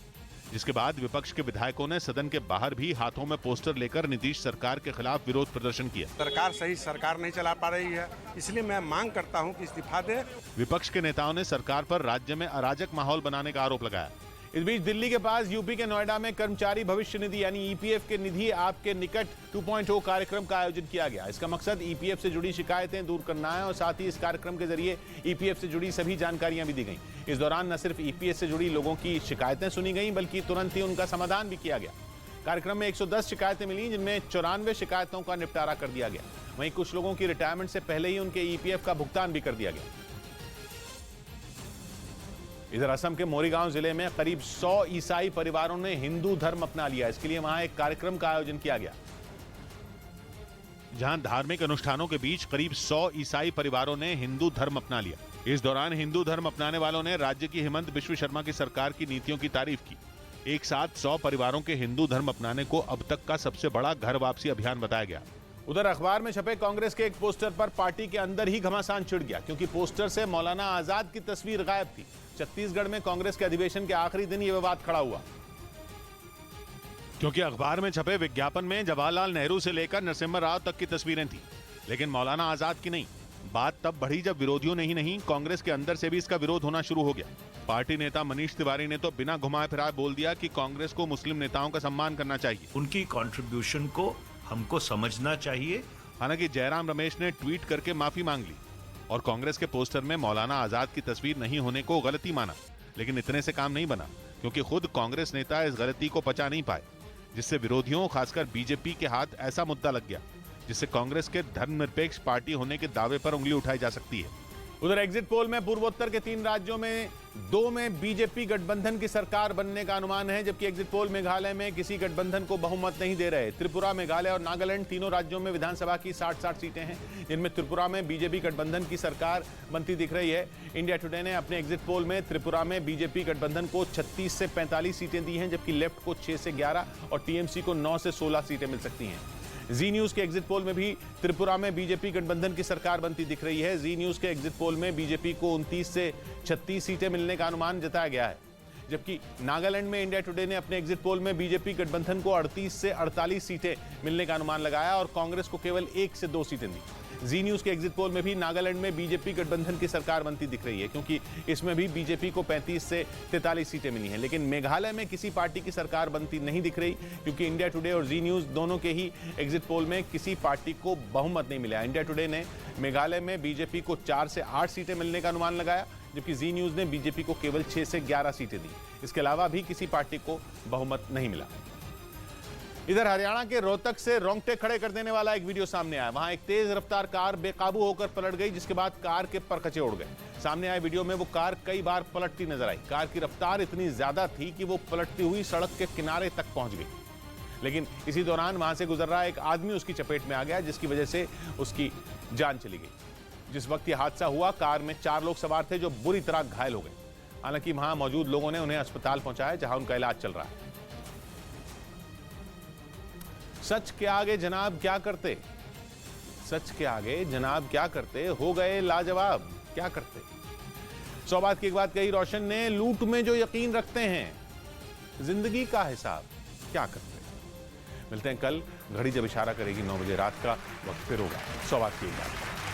जिसके बाद विपक्ष के विधायकों ने सदन के बाहर भी हाथों में पोस्टर लेकर नीतीश सरकार के खिलाफ विरोध प्रदर्शन किया। सरकार सही सरकार नहीं चला पा रही है, इसलिए मैं मांग करता हूं कि इस्तीफा दे। विपक्ष के नेताओं ने सरकार पर राज्य में अराजक माहौल बनाने का आरोप लगाया। इस बीच दिल्ली के पास यूपी के नोएडा में कर्मचारी भविष्य निधि यानी ईपीएफ के निधि आपके निकट 2.0 कार्यक्रम का आयोजन किया गया। इसका मकसद ईपीएफ से जुड़ी शिकायतें दूर करना है और साथ ही इस कार्यक्रम के जरिए ईपीएफ से जुड़ी सभी जानकारियां भी दी गई। इस दौरान न सिर्फ ईपीएफ से जुड़ी लोगों की शिकायतें सुनी गई बल्कि तुरंत ही उनका समाधान भी किया गया। कार्यक्रम में 110 शिकायतें मिली, जिनमें 94 शिकायतों का निपटारा कर दिया गया। वहीं कुछ लोगों की रिटायरमेंट से पहले ही उनके ईपीएफ का भुगतान भी कर दिया गया। इधर असम के मोरीगांव जिले में करीब 100 ईसाई परिवारों ने हिंदू धर्म अपना लिया। इसके लिए वहां एक कार्यक्रम का आयोजन किया गया, जहां धार्मिक अनुष्ठानों के बीच करीब 100 ईसाई परिवारों ने हिंदू धर्म अपना लिया। इस दौरान हिंदू धर्म अपनाने वालों ने राज्य की हेमंत बिश्व शर्मा की सरकार की नीतियों की तारीफ की। एक साथ 100 परिवारों के हिंदू धर्म अपनाने को अब तक का सबसे बड़ा घर वापसी अभियान बताया गया। उधर अखबार में छपे कांग्रेस के एक पोस्टर पर पार्टी के अंदर ही घमासान छिड़ गया, क्योंकि पोस्टर से मौलाना आजाद की तस्वीर गायब थी। छत्तीसगढ़ में कांग्रेस के अधिवेशन के आखिरी दिन यह विवाद खड़ा हुआ, क्योंकि अखबार में छपे विज्ञापन में जवाहरलाल नेहरू से लेकर नरसिम्हा राव तक की तस्वीरें थी, लेकिन मौलाना आजाद की नहीं। बात तब बढ़ी जब विरोधियों ने ही नहीं, कांग्रेस के अंदर से भी इसका विरोध होना शुरू हो गया। पार्टी नेता मनीष तिवारी ने तो बिना घुमाए फिराए बोल दिया कि कांग्रेस को मुस्लिम नेताओं का सम्मान करना चाहिए, उनकी कंट्रीब्यूशन को हमको समझना चाहिए। हालांकि जयराम रमेश ने ट्वीट करके माफी मांग ली और कांग्रेस के पोस्टर में मौलाना आजाद की तस्वीर नहीं होने को गलती माना। लेकिन इतने से काम नहीं बना, क्योंकि खुद कांग्रेस नेता इस गलती को पचा नहीं पाए, जिससे विरोधियों खासकर बीजेपी के हाथ ऐसा मुद्दा लग गया जिससे कांग्रेस के धर्मनिरपेक्ष पार्टी होने के दावे पर उंगली उठाई जा सकती है। उधर एग्जिट पोल में पूर्वोत्तर के 3 राज्यों में 2 में बीजेपी गठबंधन की सरकार बनने का अनुमान है, जबकि एग्जिट पोल मेघालय में किसी गठबंधन को बहुमत नहीं दे रहे। त्रिपुरा, मेघालय और नागालैंड तीनों राज्यों में विधानसभा की 60-60 सीटें हैं, जिनमें त्रिपुरा में बीजेपी गठबंधन की सरकार बनती दिख रही है। इंडिया टुडे ने अपने एग्जिट पोल में त्रिपुरा में बीजेपी गठबंधन को 36 से 45 सीटें दी हैं, जबकि लेफ्ट को 6 से 11 और टीएमसी को 9 से 16 सीटें मिल सकती हैं। जी न्यूज के एग्जिट पोल में भी त्रिपुरा में बीजेपी गठबंधन की सरकार बनती दिख रही है। जी न्यूज के एग्जिट पोल में बीजेपी को 29 से 36 सीटें मिलने का अनुमान जताया गया है, जबकि नागालैंड में इंडिया टुडे ने अपने एग्जिट पोल में बीजेपी गठबंधन को 38 से 48 सीटें मिलने का अनुमान लगाया और कांग्रेस को केवल 1 से 2 सीटें दी। जी न्यूज के एग्जिट पोल में भी नागालैंड में बीजेपी गठबंधन की सरकार बनती दिख रही है, क्योंकि इसमें भी बीजेपी को 35 से 43 सीटें मिली हैं। लेकिन मेघालय में किसी पार्टी की सरकार बनती नहीं दिख रही, क्योंकि इंडिया टुडे और जी न्यूज दोनों के ही एग्जिट पोल में किसी पार्टी को बहुमत नहीं मिला। इंडिया टुडे ने मेघालय में बीजेपी को 4 से 8 सीटें मिलने का अनुमान लगाया, जबकि जी न्यूज ने बीजेपी को केवल 6 से 11 सीटें दी। इसके अलावा भी किसी पार्टी को बहुमत नहीं मिला। इधर हरियाणा के रोहतक से रोंगटे खड़े कर देने वाला एक वीडियो सामने आया। वहां एक तेज रफ्तार कार बेकाबू होकर पलट गई, जिसके बाद कार के परखचे उड़ गए। सामने आए वीडियो में वो कार कई बार पलटती नजर आई। कार की रफ्तार इतनी ज्यादा थी कि वो पलटती हुई सड़क के किनारे तक पहुंच गई, लेकिन इसी दौरान वहां से गुजर रहा एक आदमी उसकी चपेट में आ गया, जिसकी वजह से उसकी जान चली गई। जिस वक्त यह हादसा हुआ, कार में 4 लोग सवार थे जो बुरी तरह घायल हो गए। हालांकि वहां मौजूद लोगों ने उन्हें अस्पताल पहुंचाया, जहां उनका इलाज चल रहा है। सच के आगे जनाब क्या करते, सच के आगे जनाब क्या करते, हो गए लाजवाब क्या करते। 100 बात की एक बात कही रोशन ने, लूट में जो यकीन रखते हैं, जिंदगी का हिसाब क्या करते। मिलते हैं कल, घड़ी जब इशारा करेगी 9 बजे रात का, वक्त फिर होगा 100 बात की एक बात।